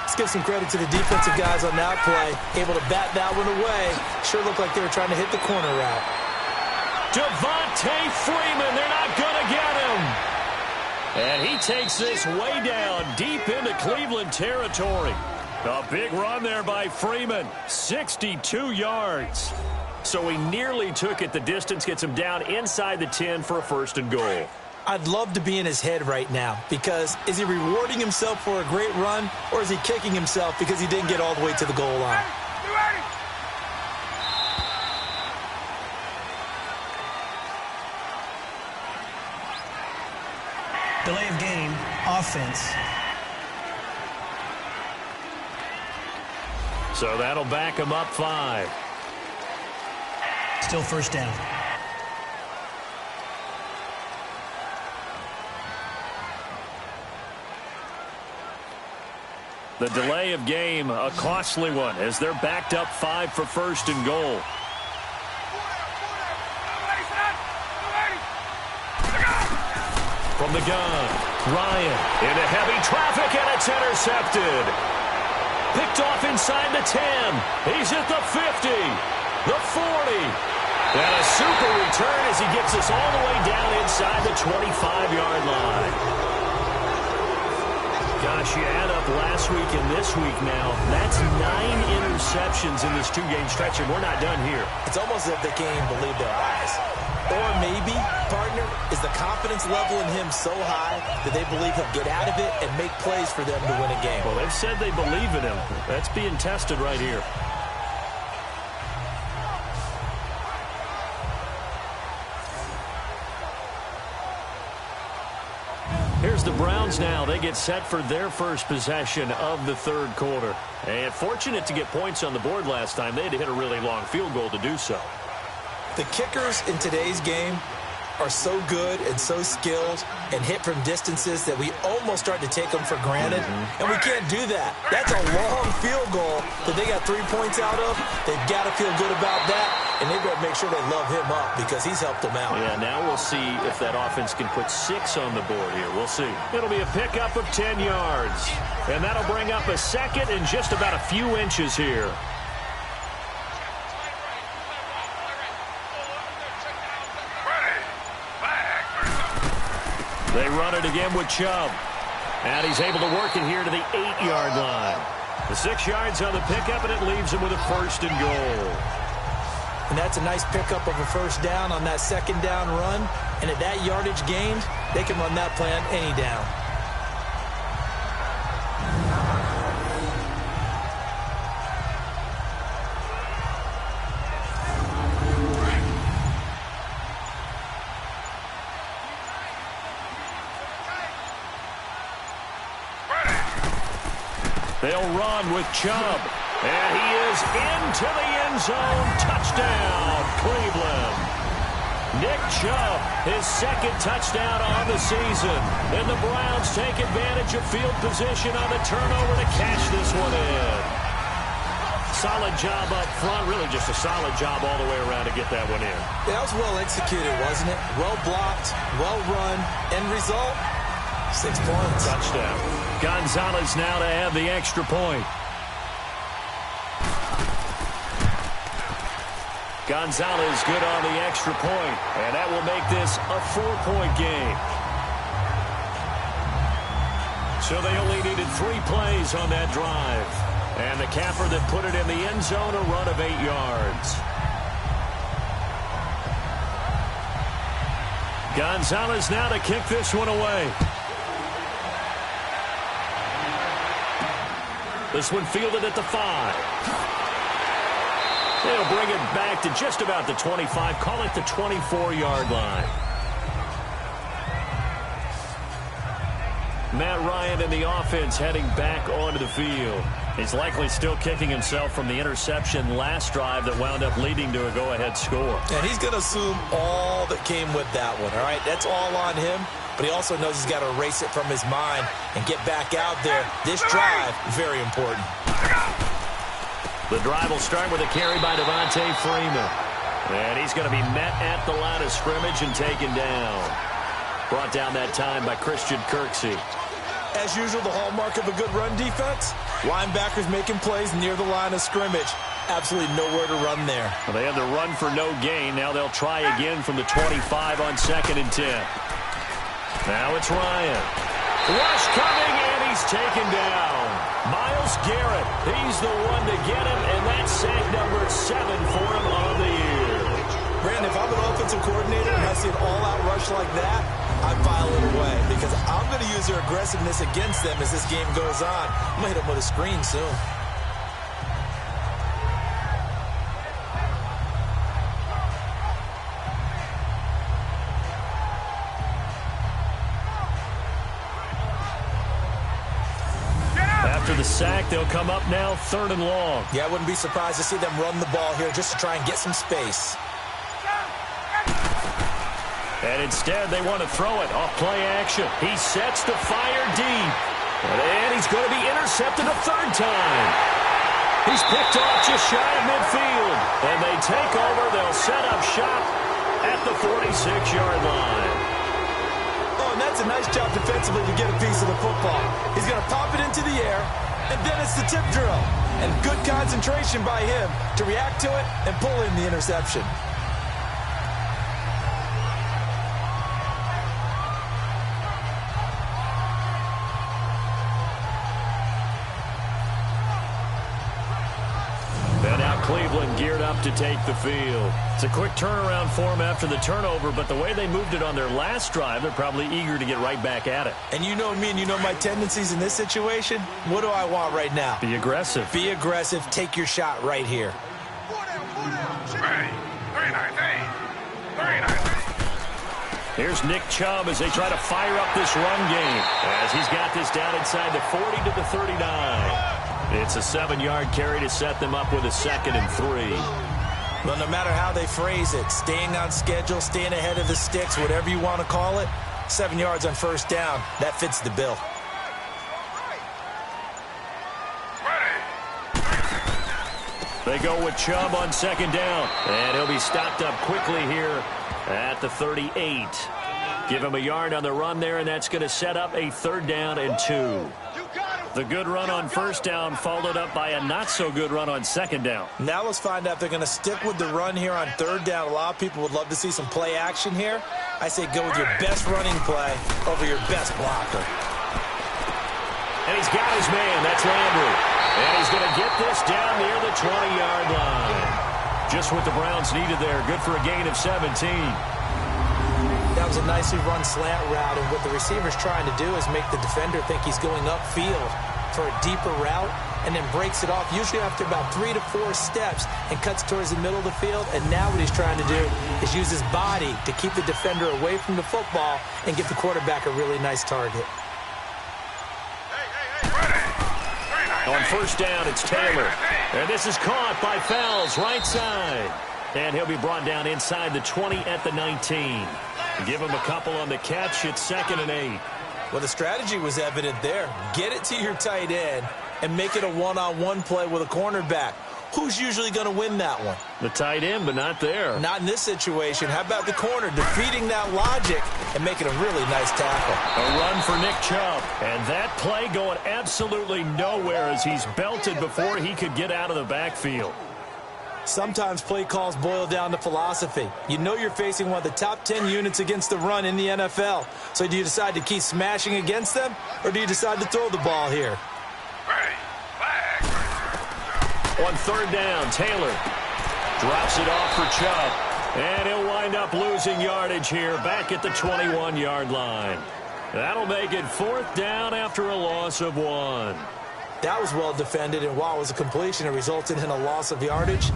Let's give some credit to the defensive guys on that play. Able to bat that one away. Sure looked like they were trying to hit the corner route. Devontae Freeman, they're not going to get him. And he takes this way down, deep into Cleveland territory. A big run there by Freeman, 62 yards. So he nearly took it the distance, gets him down inside the 10 for a first and goal. I'd love to be in his head right now because is he rewarding himself for a great run or is he kicking himself because he didn't get all the way to the goal line? Delay of game, offense. So that'll back him up 5. Still first down. The delay of game, a costly one, as they're backed up 5 for first and goal. From the gun, Ryan into heavy traffic, and it's intercepted. Picked off inside the 10. He's at the 50, the 40. And a super return as he gets us all the way down inside the 25-yard line. Gosh, you add up last week and this week now. That's 9 interceptions in this 2-game stretch, and we're not done here. It's almost as if they can't even believe their eyes. Or maybe, partner, is the confidence level in him so high that they believe he'll get out of it and make plays for them to win a game. Well, they've said they believe in him. That's being tested right here. Here's the Browns now. They get set for their first possession of the third quarter. And fortunate to get points on the board last time. They had to hit a really long field goal to do so. The kickers in today's game are so good and so skilled and hit from distances that we almost start to take them for granted. And we can't do that. That's a long field goal that they got 3 points out of. They've got to feel good about that, and they've got to make sure they love him up because he's helped them out. Yeah, now we'll see if that offense can put 6 on the board here. We'll see. It'll be a pickup of 10 yards. And that'll bring up a second and just about a few inches here. They run it again with Chubb. And he's able to work it here to the 8-yard line. The 6 yards on the pickup, and it leaves him with a first and goal. And that's a nice pickup of a first down on that second down run. And at that yardage gained, they can run that play on any down. They'll run with Chubb. And he is into the end zone. Touchdown, Cleveland. Nick Chubb, his second touchdown on the season. And the Browns take advantage of field position on the turnover to cash this one in. Solid job up front. Really just a solid job all the way around to get that one in. Yeah, that was well executed, wasn't it? Well blocked, well run. End result, 6 points. Touchdown. Gonzalez now to have the extra point. Gonzalez good on the extra point, and that will make this a 4-point game. So they only needed 3 plays on that drive. And the capper that put it in the end zone, a run of 8 yards. Gonzalez now to kick this one away. This one fielded at the 5. They'll bring it back to just about the 25. Call it the 24-yard line. Matt Ryan and the offense heading back onto the field. He's likely still kicking himself from the interception last drive that wound up leading to a go-ahead score. And he's going to assume all that came with that one, all right? That's all on him, but he also knows he's got to erase it from his mind and get back out there. This drive, very important. The drive will start with a carry by Devontae Freeman. And he's going to be met at the line of scrimmage and taken down. Brought down that time by Christian Kirksey. As usual, the hallmark of a good run defense, linebackers making plays near the line of scrimmage. Absolutely nowhere to run there. Well, they had the run for no gain. Now they'll try again from the 25 on 2nd and 10. Now it's Ryan. Rush coming, and he's taken down. Myles Garrett, he's the one to get him, and that's sack number 7 for him on the year. Brandon, if I'm an offensive coordinator and I see an all-out rush like that, I file it away because I'm going to use their aggressiveness against them as this game goes on. I'm going to hit them with a screen soon. After the sack, they'll come up now 3rd and long. Yeah, I wouldn't be surprised to see them run the ball here just to try and get some space. And instead, they want to throw it off play action. He sets to fire deep. And he's going to be intercepted a 3rd time. He's picked off just shy of midfield. And they take over. They'll set up shop at the 46-yard line. Oh, and that's a nice job defensively to get a piece of the football. He's going to pop it into the air, and then it's the tip drill. And good concentration by him to react to it and pull in the interception. Cleveland geared up to take the field. It's a quick turnaround for them after the turnover, but the way they moved it on their last drive, they're probably eager to get right back at it. And you know me and you know my tendencies in this situation. What do I want right now? Be aggressive. Be aggressive. Take your shot right here. Here's Nick Chubb as they try to fire up this run game. As he's got this down inside the 40 to the 39. It's a 7-yard carry to set them up with a 2nd and 3. Well, no matter how they phrase it, staying on schedule, staying ahead of the sticks, whatever you want to call it, 7 yards on 1st down, that fits the bill. They go with Chubb on 2nd down, and he'll be stopped up quickly here at the 38. Give him a yard on the run there, and that's going to set up a 3rd down and 2. The good run on 1st down followed up by a not-so-good run on 2nd down. Now let's find out if they're going to stick with the run here on 3rd down. A lot of people would love to see some play action here. I say go with your best running play over your best blocker. And he's got his man. That's Landry. And he's going to get this down near the 20-yard line. Just what the Browns needed there. Good for a gain of 17. That was a nicely run slant route, and what the receiver's trying to do is make the defender think he's going upfield for a deeper route and then breaks it off, usually after about 3 to 4 steps, and cuts towards the middle of the field. And now what he's trying to do is use his body to keep the defender away from the football and give the quarterback a really nice target. On 1st down, it's Taylor. And this is caught by Fells, right side. And he'll be brought down inside the 20 at the 19. Give him a couple on the catch. It's 2nd and 8. Well, the strategy was evident there. Get it to your tight end and make it a one-on-one play with a cornerback. who's usually going to win that one? The tight end, but not there. Not in this situation. How about the corner defeating that logic and making a really nice tackle? A run for Nick Chubb. And that play going absolutely nowhere as he's belted before he could get out of the backfield. Sometimes play calls boil down to philosophy. You know you're facing one of the top 10 units against the run in the NFL. So do you decide to keep smashing against them, or do you decide to throw the ball here? On third down, Taylor drops it off for Chubb. And he'll wind up losing yardage here back at the 21-yard line. That'll make it fourth down after a loss of 1. That was well defended, and while it was a completion, it resulted in a loss of yardage.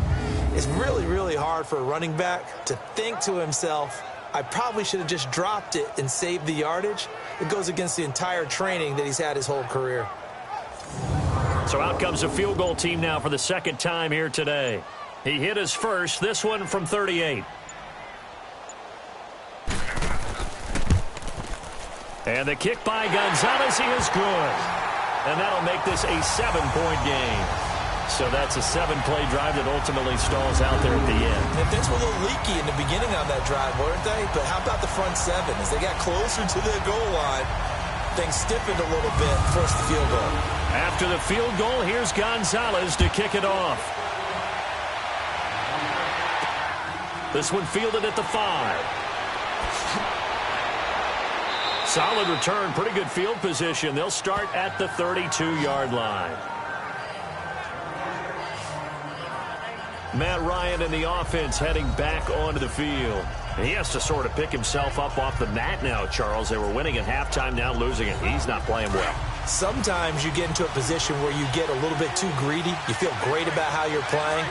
It's really, really hard for a running back to think to himself, I probably should have just dropped it and saved the yardage. It goes against the entire training that he's had his whole career. So out comes a field goal team now for the second time here today. He hit his first, this one from 38. And the kick by Gonzalez is good. And that'll make this a 7-point game. So that's a 7-play drive that ultimately stalls out there at the end. And things were a little leaky in the beginning on that drive, weren't they? But how about the front seven? As they got closer to the goal line, things stiffened a little bit, forced the field goal. After the field goal, here's Gonzalez to kick it off. This one fielded at the 5. Solid return, pretty good field position. They'll start at the 32-yard line. Matt Ryan and the offense heading back onto the field. And he has to sort of pick himself up off the mat now, Charles. They were winning at halftime, now losing it. He's not playing well. Sometimes you get into a position where you get a little bit too greedy. You feel great about how you're playing.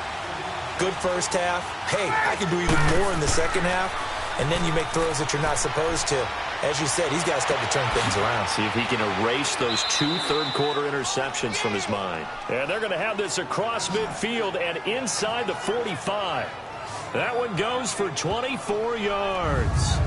Good first half. Hey, I can do even more in the second half. And then you make throws that you're not supposed to. As you said, he's got to start to turn things around. See if he can erase those 2 third-quarter interceptions from his mind. And they're going to have this across midfield and inside the 45. That one goes for 24 yards.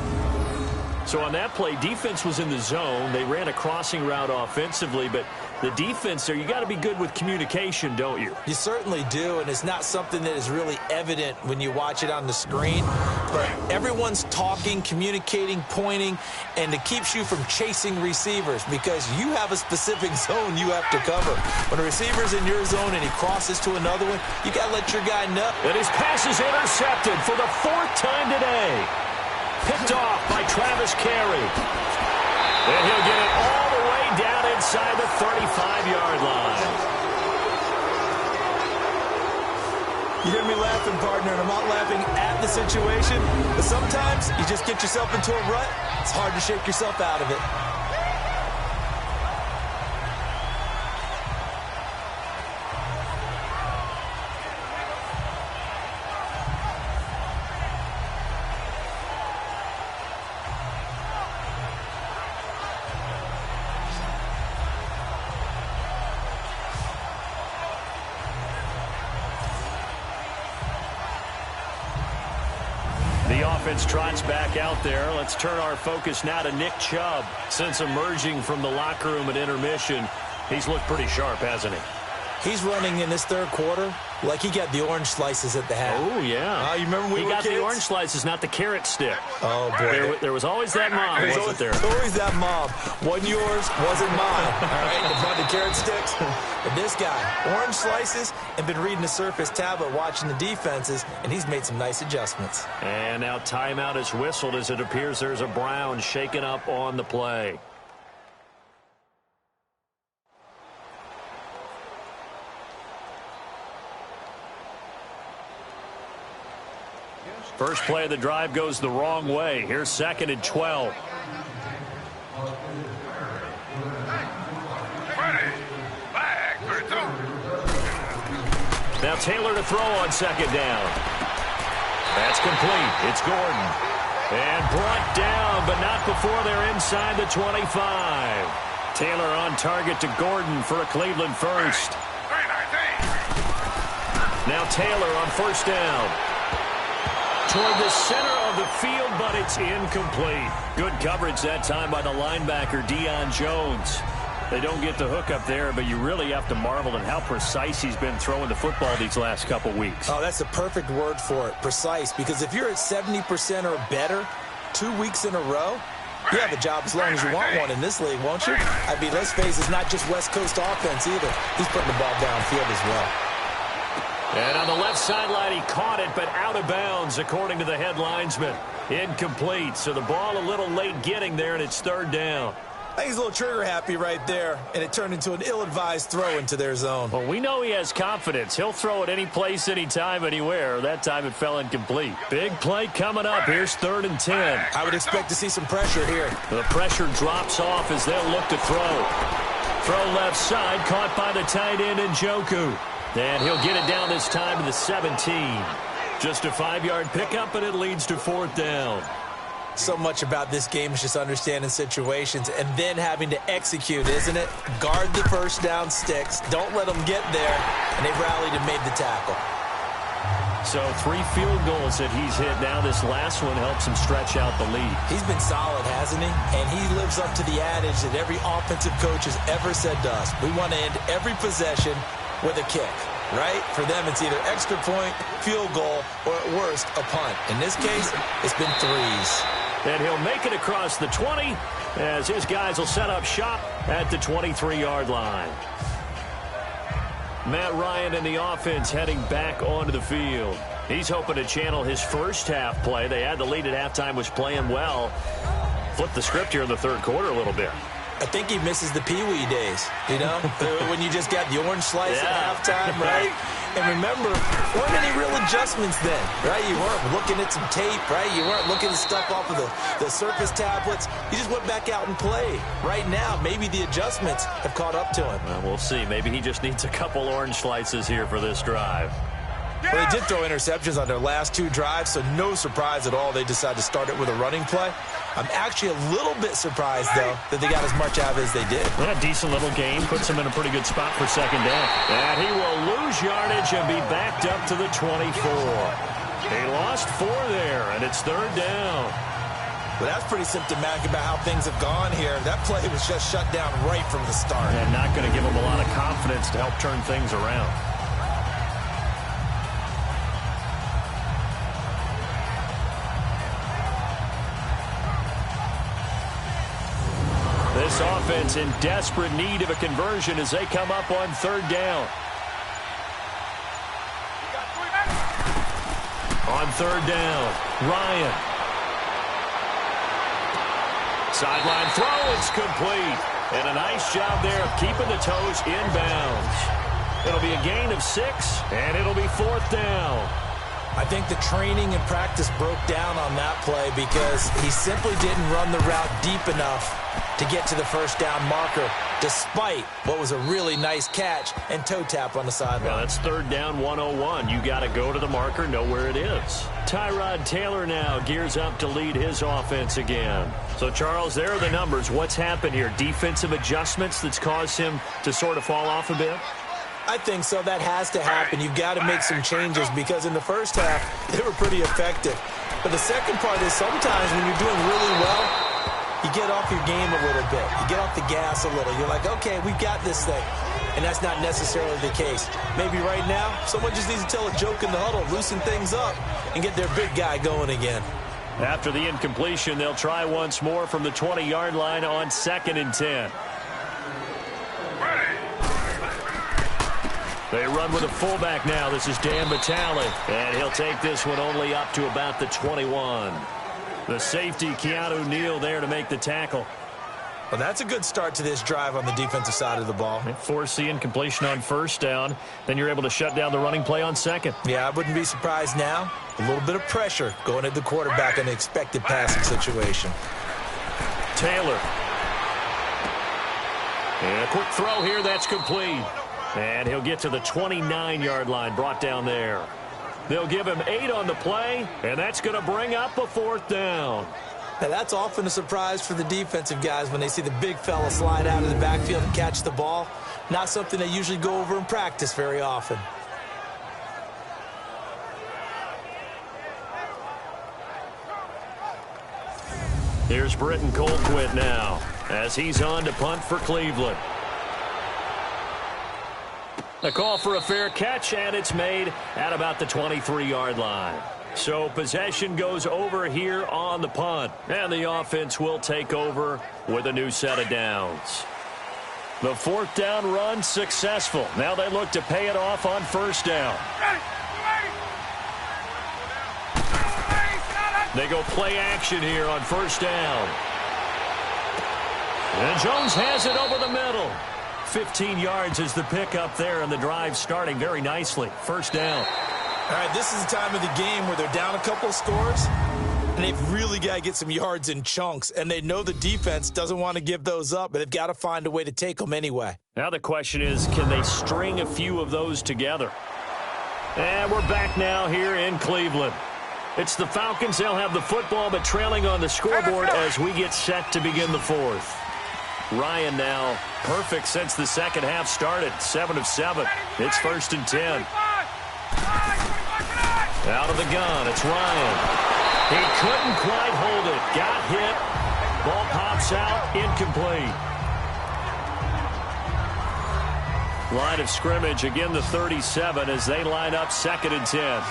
So on that play, defense was in the zone. They ran a crossing route offensively, but the defense there, you got to be good with communication, don't you? You certainly do, and it's not something that is really evident when you watch it on the screen. But everyone's talking, communicating, pointing, and it keeps you from chasing receivers because you have a specific zone you have to cover. When a receiver's in your zone and he crosses to another one, you got to let your guy know. And his pass is intercepted for the 4th time today. Picked off by Travis Carey. And he'll get it all the way down inside the 35-yard line. You hear me laughing, partner, and I'm not laughing at the situation, but sometimes you just get yourself into a rut. It's hard to shake yourself out of it. The offense trots back out there. Let's turn our focus now to Nick Chubb. Since emerging from the locker room at intermission, he's looked pretty sharp, hasn't he? He's running in this third quarter like he got the orange slices at the half. Oh, yeah. You remember when he got the orange slices, not the carrot stick. Oh, boy. There was always that mom, wasn't there? Always that mom. Wasn't yours, wasn't mine. All right, the brought the carrot sticks. But this guy, orange slices, and been reading the Surface tablet, watching the defenses, and he's made some nice adjustments. And now timeout is whistled as it appears there's a Brown shaken up on the play. First play of the drive goes the wrong way. Here's 2nd and 12. Now Taylor to throw on 2nd down. That's complete. It's Gordon. And brought down, but not before they're inside the 25. Taylor on target to Gordon for a Cleveland first. Now Taylor on 1st down. Toward the center of the field, but it's incomplete. Good coverage that time by the linebacker, Deion Jones. They don't get the hook up there, but you really have to marvel at how precise he's been throwing the football these last couple weeks. Oh, that's the perfect word for it, precise, because if you're at 70% or better 2 weeks in a row, you have a job as long as you want one in this league, won't you? I mean, let's face it, it's not just West Coast offense either. He's putting the ball downfield as well. And on the left sideline, he caught it, but out of bounds, according to the head linesman. Incomplete, so the ball a little late getting there, and it's third down. I think he's a little trigger happy right there, and it turned into an ill-advised throw into their zone. Well, we know he has confidence. He'll throw it any place, anytime, anywhere. That time it fell incomplete. Big play coming up. Here's 3rd and 10. I would expect to see some pressure here. The pressure drops off as they'll look to throw. Throw left side, caught by the tight end Njoku. And he'll get it down this time to the 17. Just a 5-yard pickup, and it leads to 4th down. So much about this game is just understanding situations and then having to execute, isn't it? Guard the first down sticks. Don't let them get there. And they've rallied and made the tackle. So 3 field goals that he's hit now. This last one helps him stretch out the lead. He's been solid, hasn't he? And he lives up to the adage that every offensive coach has ever said to us. We want to end every possession with a kick, right? For them, it's either extra point, field goal, or at worst, a punt. In this case, it's been 3s. And he'll make it across the 20 as his guys will set up shop at the 23-yard line. Matt Ryan and the offense heading back onto the field. He's hoping to channel his first half play. They had the lead at halftime, was playing well. Flip the script here in the third quarter a little bit. I think he misses the Pee-wee days, you know, when you just got the orange slice at halftime, right? And remember, there weren't any real adjustments then, right? You weren't looking at some tape, right? You weren't looking at stuff off of the Surface tablets. You just went back out and played. Right now, maybe the adjustments have caught up to him. Well, we'll see. Maybe he just needs a couple orange slices here for this drive. Well, they did throw interceptions on their last 2 drives, so no surprise at all they decided to start it with a running play. I'm actually a little bit surprised, though, that they got as much out of it as they did. Yeah, decent little game. Puts him in a pretty good spot for second down. And he will lose yardage and be backed up to the 24. He lost 4 there, and it's third down. Well, that's pretty symptomatic about how things have gone here. That play was just shut down right from the start. And not going to give him a lot of confidence to help turn things around. This offense in desperate need of a conversion as they come up on third down. On third down, Ryan. Sideline throw, it's complete. And a nice job there of keeping the toes inbounds. It'll be a gain of 6, and it'll be 4th down. I think the training and practice broke down on that play because he simply didn't run the route deep enough to get to the first down marker, despite what was a really nice catch and toe tap on the sideline. Well, that's third down 101. You got to go to the marker, know where it is. Tyrod Taylor now gears up to lead his offense again. So, Charles, there are the numbers. What's happened here? Defensive adjustments that's caused him to sort of fall off a bit? I think so. That has to happen. You've got to make some changes because in the first half, they were pretty effective. But the second part is sometimes when you're doing really well, you get off your game a little bit. You get off the gas a little. You're like, okay, we've got this thing. And that's not necessarily the case. Maybe right now, someone just needs to tell a joke in the huddle, loosen things up, and get their big guy going again. After the incompletion, they'll try once more from the 20-yard line on 2nd and 10. They run with a fullback now. This is Dan Vitale. And he'll take this one only up to about the 21. The safety, Keanu Neal, there to make the tackle. Well, that's a good start to this drive on the defensive side of the ball. Force the incompletion on first down. Then you're able to shut down the running play on second. Yeah, I wouldn't be surprised now. A little bit of pressure going at the quarterback in an expected passing situation. Taylor. And a quick throw here. That's complete. And he'll get to the 29-yard line, brought down there. They'll give him 8 on the play, and that's going to bring up a 4th down. Now, that's often a surprise for the defensive guys when they see the big fella slide out of the backfield and catch the ball. Not something they usually go over in practice very often. Here's Britton Colquitt now as he's on to punt for Cleveland. A call for a fair catch, and it's made at about the 23-yard line. So possession goes over here on the punt, and the offense will take over with a new set of downs. The fourth down run successful. Now they look to pay it off on first down. They go play action here on first down. And Jones has it over the middle. 15 yards is the pickup there, and the drive starting very nicely. First down. All right, this is the time of the game where they're down a couple of scores, and they've really got to get some yards in chunks, and they know the defense doesn't want to give those up, but they've got to find a way to take them anyway. Now the question is, can they string a few of those together? And we're back now here in Cleveland. It's the Falcons. They'll have the football, but trailing on the scoreboard as we get set to begin the fourth. Ryan now perfect since the second half started. 7 of 7. It's 1st and 10. Out of the gun, it's Ryan. He couldn't quite hold it. Got hit. Ball pops out, incomplete. Line of scrimmage, again the 37 as they line up 2nd and 10.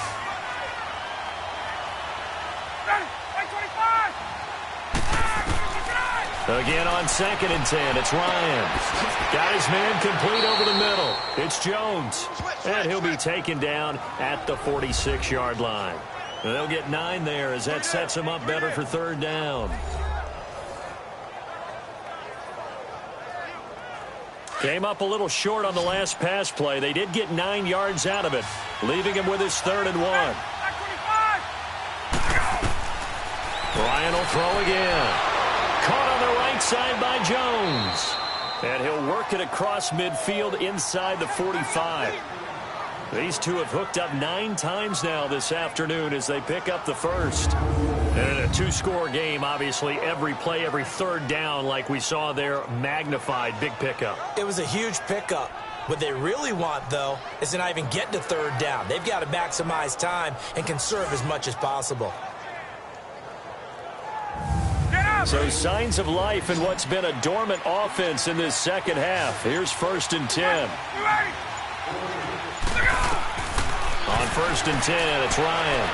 Again on 2nd and 10, it's Ryan. Got his man complete over the middle. It's Jones. And he'll be taken down at the 46-yard line. And they'll get 9 there as that sets him up better for 3rd down. Came up a little short on the last pass play. They did get 9 yards out of it, leaving him with his 3rd and 1. Ryan will throw again. Caught on the right side by Jones. And he'll work it across midfield inside the 45. These two have hooked up 9 times now this afternoon as they pick up the first. And in a 2-score game, obviously, every play, every 3rd down, like we saw there, magnified. Big pickup. It was a huge pickup. What they really want, though, is to not even get to 3rd down. They've got to maximize time and conserve as much as possible. So signs of life in what's been a dormant offense in this second half. Here's 1st and 10. On 1st and 10, it's Ryan.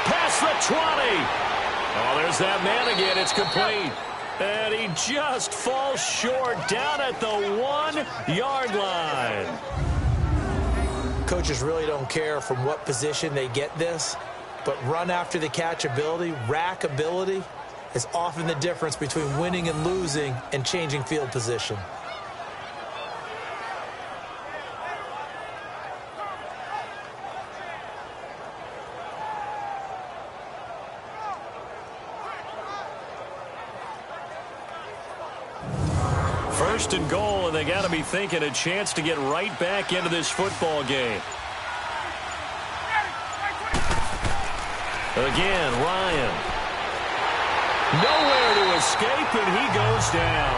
Past the 20. Oh, there's that man again. It's complete. And he just falls short down at the 1-yard line. Coaches really don't care from what position they get this, but run after the catch ability, rack ability, is often the difference between winning and losing and changing field position. First and goal, and they got to be thinking a chance to get right back into this football game. Again, Ryan. Nowhere to escape, and he goes down.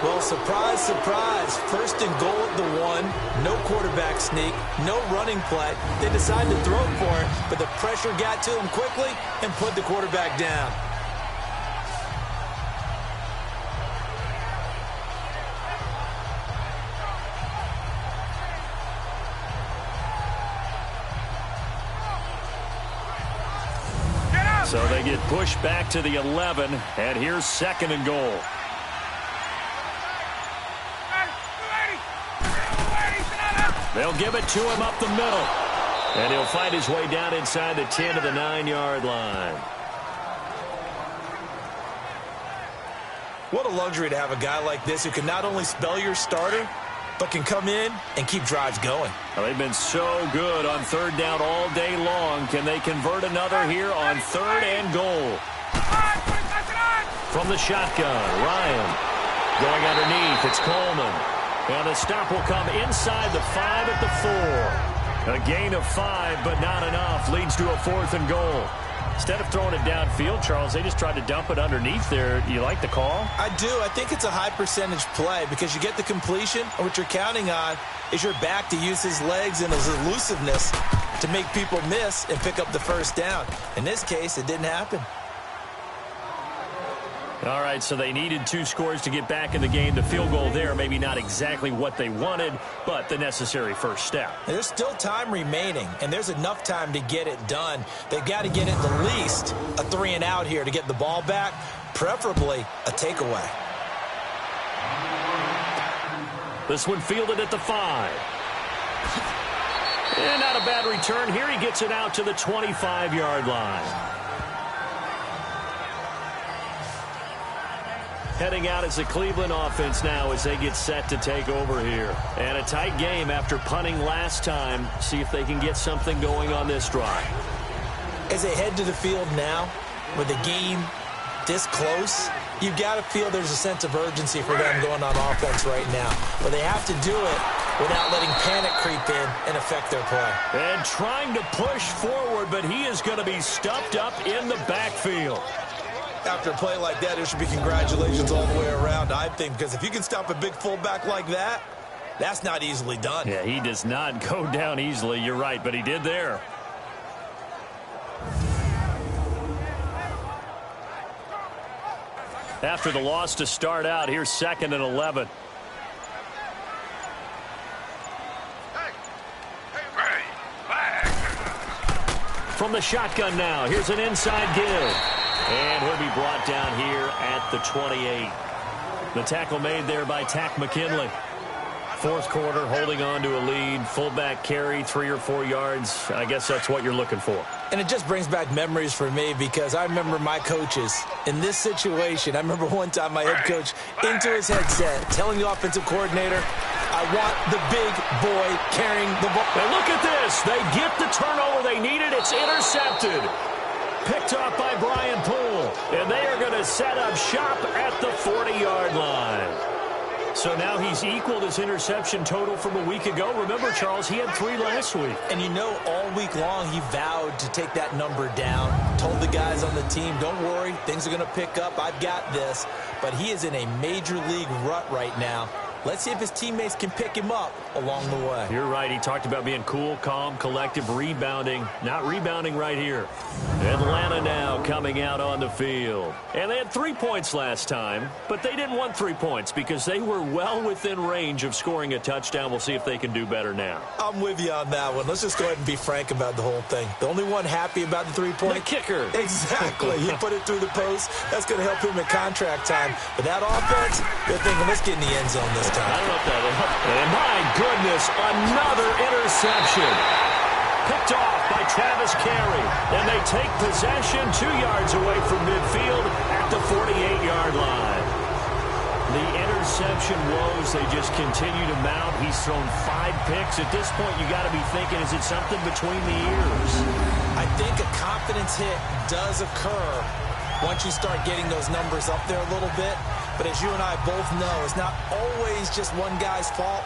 Well, surprise, surprise. 1st and goal at the 1. No quarterback sneak. No running play. They decided to throw for it, but the pressure got to him quickly and put the quarterback down. So they get pushed back to the 11, and here's 2nd and goal. They'll give it to him up the middle, and he'll find his way down inside the 10 to the 9-yard line. What a luxury to have a guy like this who can not only spell your starter, but can come in and keep drives going. Well, they've been so good on 3rd down all day long. Can they convert another here on 3rd and goal? From the shotgun, Ryan going underneath. It's Coleman. And the stop will come inside the 5 at the 4. A gain of 5, but not enough. Leads to a 4th and goal. Instead of throwing it downfield, Charles, they just tried to dump it underneath there. You like the call? I do. I think it's a high percentage play because you get the completion, and what you're counting on is your back to use his legs and his elusiveness to make people miss and pick up the 1st down. In this case, it didn't happen. All right, so they needed 2 scores to get back in the game. The field goal there, maybe not exactly what they wanted, but the necessary first step. There's still time remaining, and there's enough time to get it done. They've got to get at the least a 3-and-out here to get the ball back, preferably a takeaway. This one fielded at the 5. And not a bad return here. He gets it out to the 25-yard line. Heading out as the Cleveland offense now as they get set to take over here. And a tight game after punting last time. See if they can get something going on this drive. As they head to the field now, with the game this close, you've got to feel there's a sense of urgency for them going on offense right now. But they have to do it without letting panic creep in and affect their play. And trying to push forward, but he is going to be stuffed up in the backfield. After a play like that, there should be congratulations all the way around, I think, because if you can stop a big fullback like that, that's not easily done. Yeah, he does not go down easily. You're right, but he did there. After the loss to start out, here's 2nd and 11. From the shotgun now, here's an inside give. And he'll be brought down here at the 28. The tackle made there by Tack McKinley. 4th quarter, holding on to a lead. Fullback carry, 3 or 4 yards. I guess that's what you're looking for. And it just brings back memories for me because I remember my coaches in this situation. I remember one time my head coach into his headset telling the offensive coordinator, I want the big boy carrying the ball. And look at this. They get the turnover they needed. It's intercepted. Picked off by Brian Poole. And they are going to set up shop at the 40-yard line. So now he's equaled his interception total from a week ago. Remember, Charles, he had 3 last week. And you know, all week long he vowed to take that number down. Told the guys on the team, don't worry, things are going to pick up. I've got this. But he is in a major league rut right now. Let's see if his teammates can pick him up along the way. You're right. He talked about being cool, calm, collective, rebounding. Not rebounding right here. Atlanta now coming out on the field. And they had 3 points last time, but they didn't want 3 points because they were well within range of scoring a touchdown. We'll see if they can do better now. I'm with you on that one. Let's just go ahead and be frank about the whole thing. The only one happy about the 3-point? The kicker. Exactly. He put it through the post. That's going to help him in contract time. But that offense, they're thinking, let's get in the end zone this time. I don't know if that will help. And my goodness, another interception. Picked off by Travis Carey. And they take possession 2 yards away from midfield at the 48-yard line. The interception woes, they just continue to mount. He's thrown 5 picks. At this point, you got to be thinking, is it something between the ears? I think a confidence hit does occur once you start getting those numbers up there a little bit. But as you and I both know, it's not always just one guy's fault.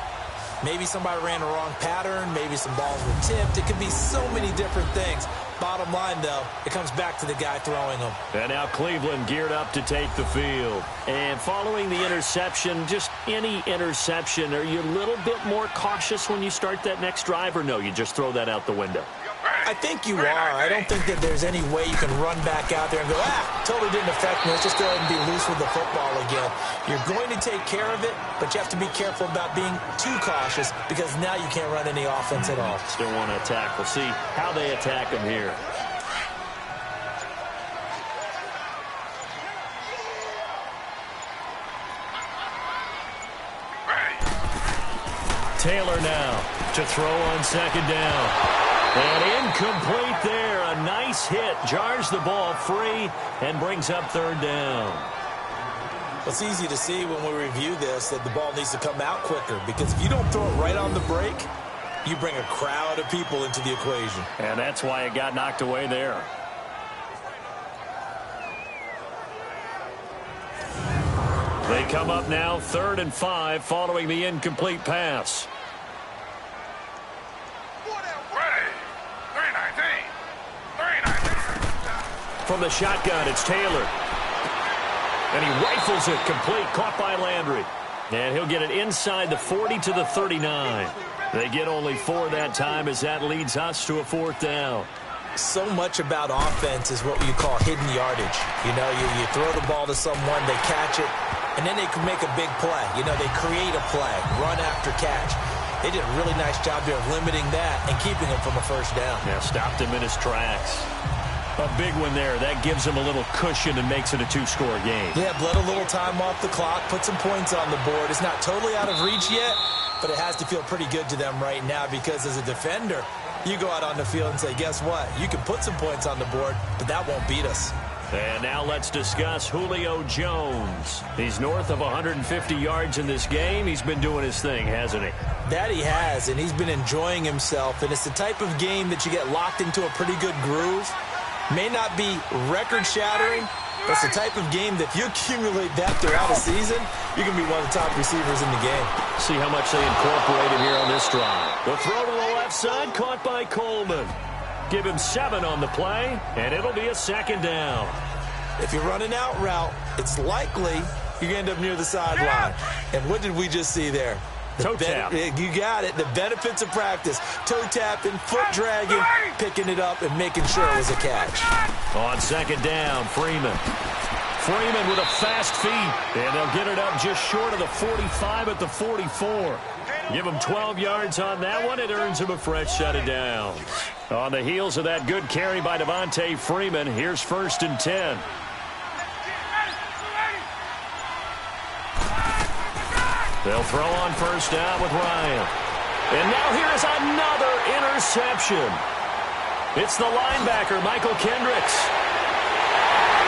Maybe somebody ran a wrong pattern. Maybe some balls were tipped. It could be so many different things. Bottom line, though, it comes back to the guy throwing them. And now Cleveland geared up to take the field. And following the interception, just any interception, are you a little bit more cautious when you start that next drive, or no, you just throw that out the window? I think you are. I don't think that there's any way you can run back out there and go, totally didn't affect me. Let's just go ahead and be loose with the football again. You're going to take care of it, but you have to be careful about being too cautious because now you can't run any offense at all. Still want to attack. We'll see how they attack him here. Taylor now to throw on 2nd down. And incomplete there. A nice hit. Jars the ball free and brings up 3rd down. It's easy to see when we review this that the ball needs to come out quicker because if you don't throw it right on the break, you bring a crowd of people into the equation. And that's why it got knocked away there. They come up now 3rd and 5 following the incomplete pass. From the shotgun, it's Taylor. And he rifles it complete, caught by Landry. And he'll get it inside the 40 to the 39. They get only 4 that time as that leads us to a 4th down. so much about offense is what you call hidden yardage. You know, you throw the ball to someone, they catch it, and then they can make a big play. You know, they create a play, run after catch. They did a really nice job there of limiting that and keeping him from a first down. Yeah, stopped him in his tracks. A big one there. That gives him a little cushion and makes it a two-score game. Yeah, bled a little time off the clock, put some points on the board. It's not totally out of reach yet, but it has to feel pretty good to them right now because as a defender, you go out on the field and say, guess what? You can put some points on the board, but that won't beat us. And now let's discuss Julio Jones. He's north of 150 yards in this game. He's been doing his thing, hasn't he? That he has, and he's been enjoying himself. And it's the type of game that you get locked into a pretty good groove. May not be record-shattering, but it's the type of game that if you accumulate that throughout a season, you can be one of the top receivers in the game. See how much they incorporated here on this drive. The throw to the left side, caught by Coleman. Give him 7 on the play, and it'll be a second down. If you're running out route, it's likely you're going to end up near the sideline. And what did we just see there? Toe tap. You got it. The benefits of practice. Toe tapping, foot dragging, picking it up, and making sure it was a catch. On second down, Freeman. Freeman with a fast feet, and they'll get it up just short of the 45 at the 44. Give him 12 yards on that one. It earns him a fresh set of downs. On the heels of that good carry by Devontae Freeman, here's 1st and 10. They'll throw on first down with Ryan. And now here's another interception. It's the linebacker, Michael Kendricks.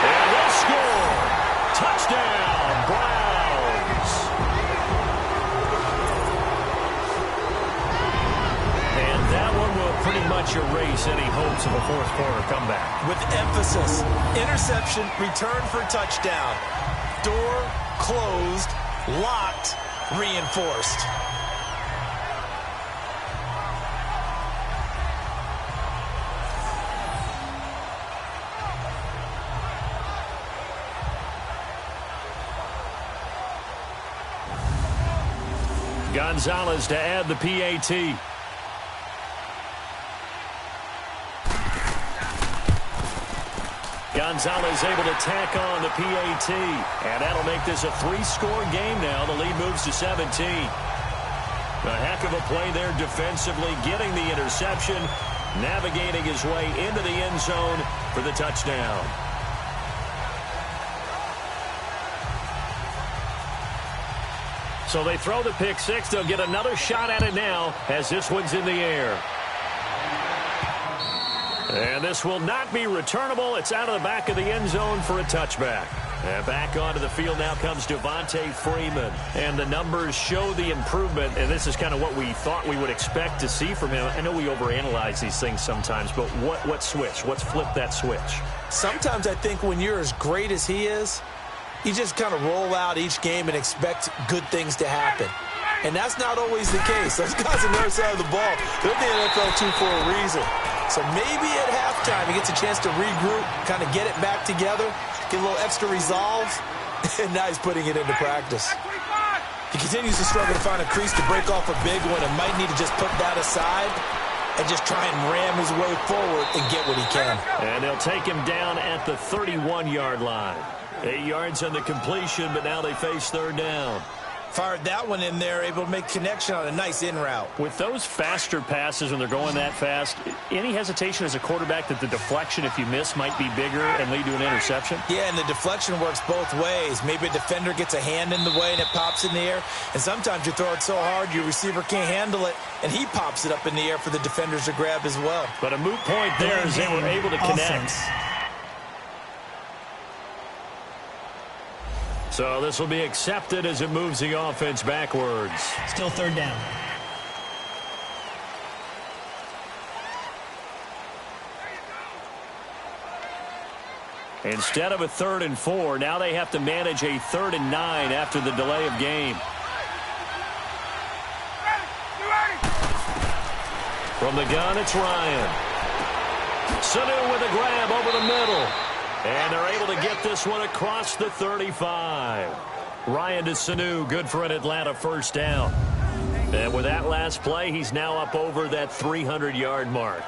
And they'll score. Touchdown, Browns. And that one will pretty much erase any hopes of a fourth-quarter comeback. With emphasis, interception, return for touchdown. Door closed, locked, reinforced. Gonzalez to add the PAT. Gonzalez able to tack on the PAT. And that'll make this a 3-score game now. The lead moves to 17. A heck of a play there defensively, getting the interception, navigating his way into the end zone for the touchdown. So they throw the pick six. They'll get another shot at it now as this one's in the air. And this will not be returnable. It's out of the back of the end zone for a touchback. And back onto the field now comes Devontae Freeman. And the numbers show the improvement, and this is kind of what we thought we would expect to see from him. I know we overanalyze these things sometimes, but what switch? What's flipped that switch? Sometimes I think when you're as great as he is, you just kind of roll out each game and expect good things to happen. And that's not always the case. Those guys on the other side of the ball, they're in the NFL too for a reason. So maybe at halftime he gets a chance to regroup, kind of get it back together, get a little extra resolve, and now he's putting it into practice. He continues to struggle to find a crease to break off a big one and might need to just put that aside and just try and ram his way forward and get what he can. And they'll take him down at the 31-yard line. 8 yards on the completion, but now they face third down. Fired that one in there, able to make connection on a nice in route. With those faster passes when they're going that fast, any hesitation as a quarterback that the deflection, if you miss, might be bigger and lead to an interception? Yeah, and the deflection works both ways. Maybe a defender gets a hand in the way and it pops in the air. And sometimes you throw it so hard your receiver can't handle it, and he pops it up in the air for the defenders to grab as well. But a moot point there as they were able to connect. So this will be accepted as it moves the offense backwards. Still third down. Instead of a 3rd and 4, now they have to manage a 3rd and 9 after the delay of game. From the gun, it's Ryan. Sanu with a grab over the middle. And they're able to get this one across the 35. Ryan to Sanu, good for an Atlanta first down. And with that last play, he's now up over that 300-yard mark.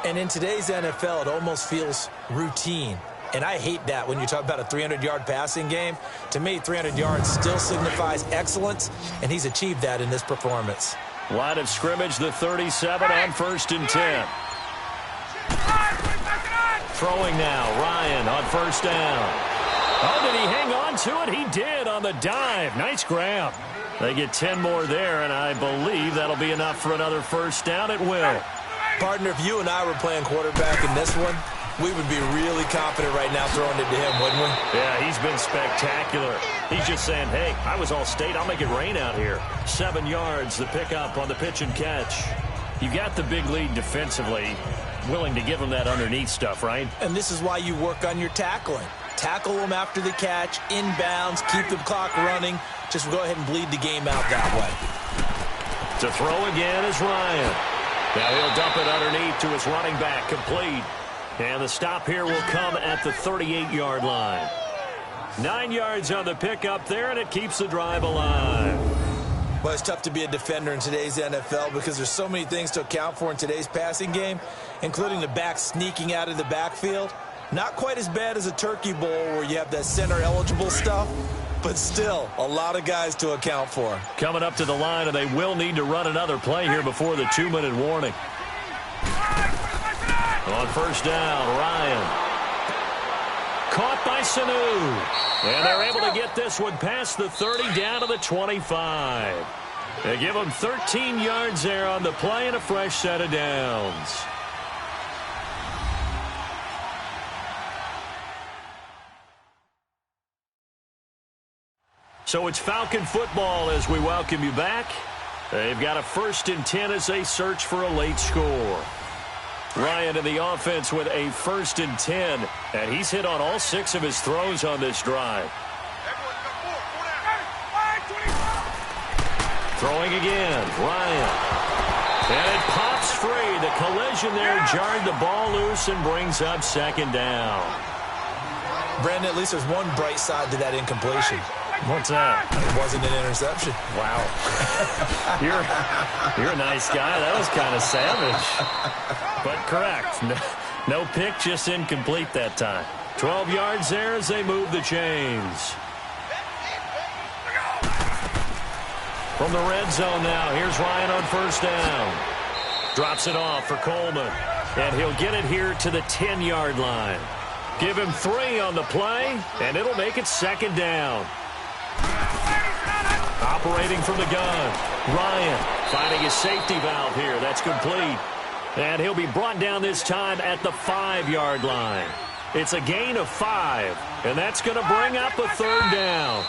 And in today's NFL, it almost feels routine. And I hate that when you talk about a 300-yard passing game. To me, 300 yards still signifies excellence, and he's achieved that in this performance. Line of scrimmage, the 37 on 1st and 10. Throwing now, Ryan on 1st down. Oh, did he hang on to it? He did on the dive. Nice grab. They get 10 more there, and I believe that'll be enough for another 1st down. It will. Partner, if you and I were playing quarterback in this one, we would be really confident right now throwing it to him, wouldn't we? Yeah, he's been spectacular. He's just saying, hey, I was all state. I'll make it rain out here. 7 yards, the pickup on the pitch and catch. You got the big lead defensively. Willing to give him that underneath stuff, right? And this is why you work on your tackling. Tackle them after the catch, inbounds, keep the clock running. Just go ahead and bleed the game out that way. To throw again is Ryan. Now he'll dump it underneath to his running back, complete. And the stop here will come at the 38-yard line. 9 yards on the pickup there, and it keeps the drive alive. Well, it's tough to be a defender in today's NFL because there's so many things to account for in today's passing game, including the back sneaking out of the backfield. Not quite as bad as a turkey bowl where you have that center-eligible stuff, but still a lot of guys to account for. Coming up to the line, and they will need to run another play here before the 2-minute warning. On 1st down, Ryan. Caught by Sanu. And they're able to get this one past the 30 down to the 25. They give them 13 yards there on the play and a fresh set of downs. So it's Falcon football as we welcome you back. They've got a 1st and 10 as they search for a late score. Ryan in the offense with a 1st and 10, and he's hit on all 6 of his throws on this drive. Throwing again, Ryan. And it pops free. The collision there jarred the ball loose and brings up 2nd down. Brandon, at least there's one bright side to that incompletion. What's that? It wasn't an interception. Wow. You're a nice guy. That was kind of savage. But correct. No pick, just incomplete that time. 12 yards there as they move the chains. From the red zone now, here's Ryan on 1st down. Drops it off for Coleman. And he'll get it here to the 10-yard line. Give him 3 on the play, and it'll make it 2nd down. Operating from the gun, Ryan finding his safety valve here. That's complete. And he'll be brought down this time at the 5-yard line. It's a gain of 5, and that's going to bring up a 3rd down.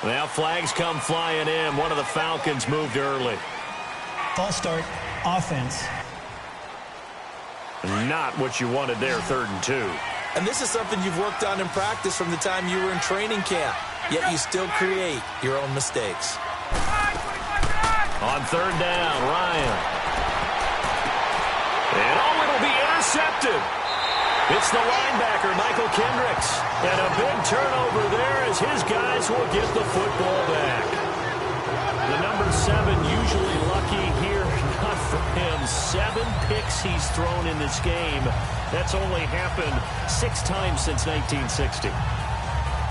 Now flags come flying in. One of the Falcons moved early. False start, offense. Not what you wanted there, 3rd and 2. And this is something you've worked on in practice from the time you were in training camp. Yet you still create your own mistakes. On 3rd down, Ryan. And it'll be intercepted. It's the linebacker, Michael Kendricks. And a big turnover there as his guys will get the football back. The number 7 usually lucky here. Not for him. 7 picks he's thrown in this game. That's only happened 6 times since 1960.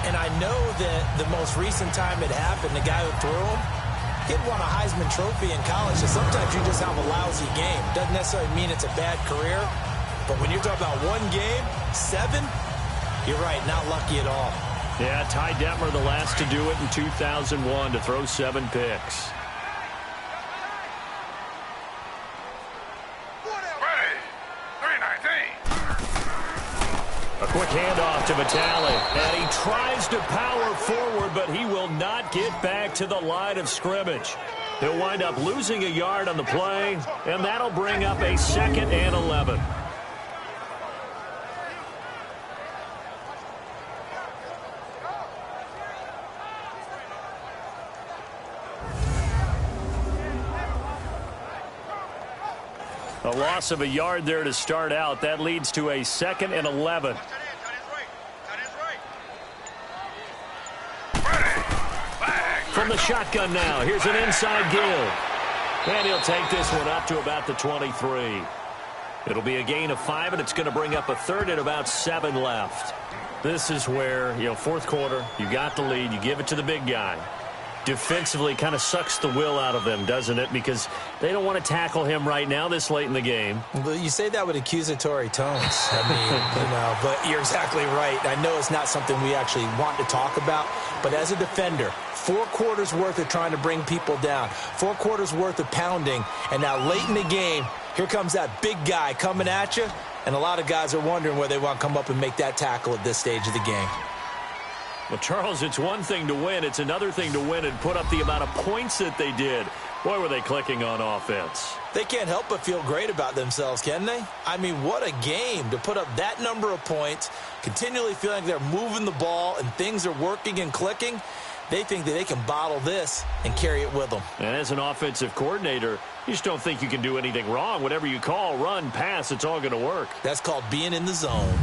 And I know that the most recent time it happened, the guy who threw him, he'd won a Heisman Trophy in college. So sometimes you just have a lousy game. Doesn't necessarily mean it's a bad career. But when you're talking about one game, 7, you're right, not lucky at all. Yeah, Ty Detmer the last to do it in 2001 to throw 7 picks. A quick handoff to Vitale, and he tries to power forward, but he will not get back to the line of scrimmage. He'll wind up losing a yard on the play, and that'll bring up a 2nd and 11. A loss of a yard there to start out. That leads to a 2nd and 11. From the shotgun now, here's an inside give. And he'll take this one up to about the 23. It'll be a gain of 5, and it's going to bring up a third and about 7 left. This is where, fourth quarter, you got the lead, you give it to the big guy. Defensively kind of sucks the will out of them, doesn't it? Because they don't want to tackle him right now this late in the game. Well, you say that with accusatory tones. I mean, but you're exactly right. I know it's not something we actually want to talk about, but as a defender, 4 quarters worth of trying to bring people down, 4 quarters worth of pounding, and now late in the game, here comes that big guy coming at you, and a lot of guys are wondering where they want to come up and make that tackle at this stage of the game. Well, Charles, it's one thing to win. It's another thing to win and put up the amount of points that they did. Boy, were they clicking on offense. They can't help but feel great about themselves, can they? I mean, what a game to put up that number of points, continually feeling like they're moving the ball and things are working and clicking. They think that they can bottle this and carry it with them. And as an offensive coordinator, you just don't think you can do anything wrong. Whatever you call, run, pass, it's all going to work. That's called being in the zone.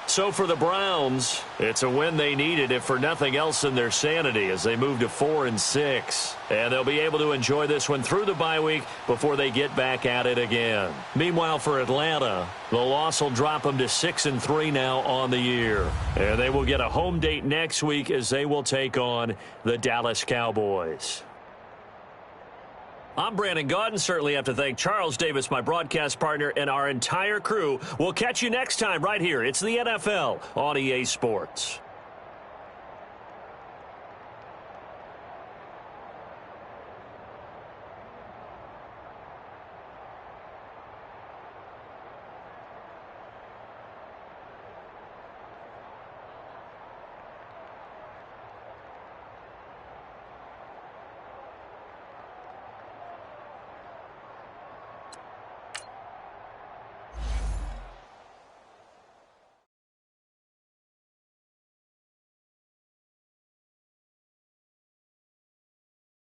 So for the Browns, it's a win they needed, if for nothing else than their sanity, as they move to 4-6. And they'll be able to enjoy this one through the bye week before they get back at it again. Meanwhile, for Atlanta, the loss will drop them to 6-3 now on the year. And they will get a home date next week as they will take on the Dallas Cowboys. I'm Brandon Gaudin. Certainly have to thank Charles Davis, my broadcast partner, and our entire crew. We'll catch you next time right here. It's the NFL on EA Sports.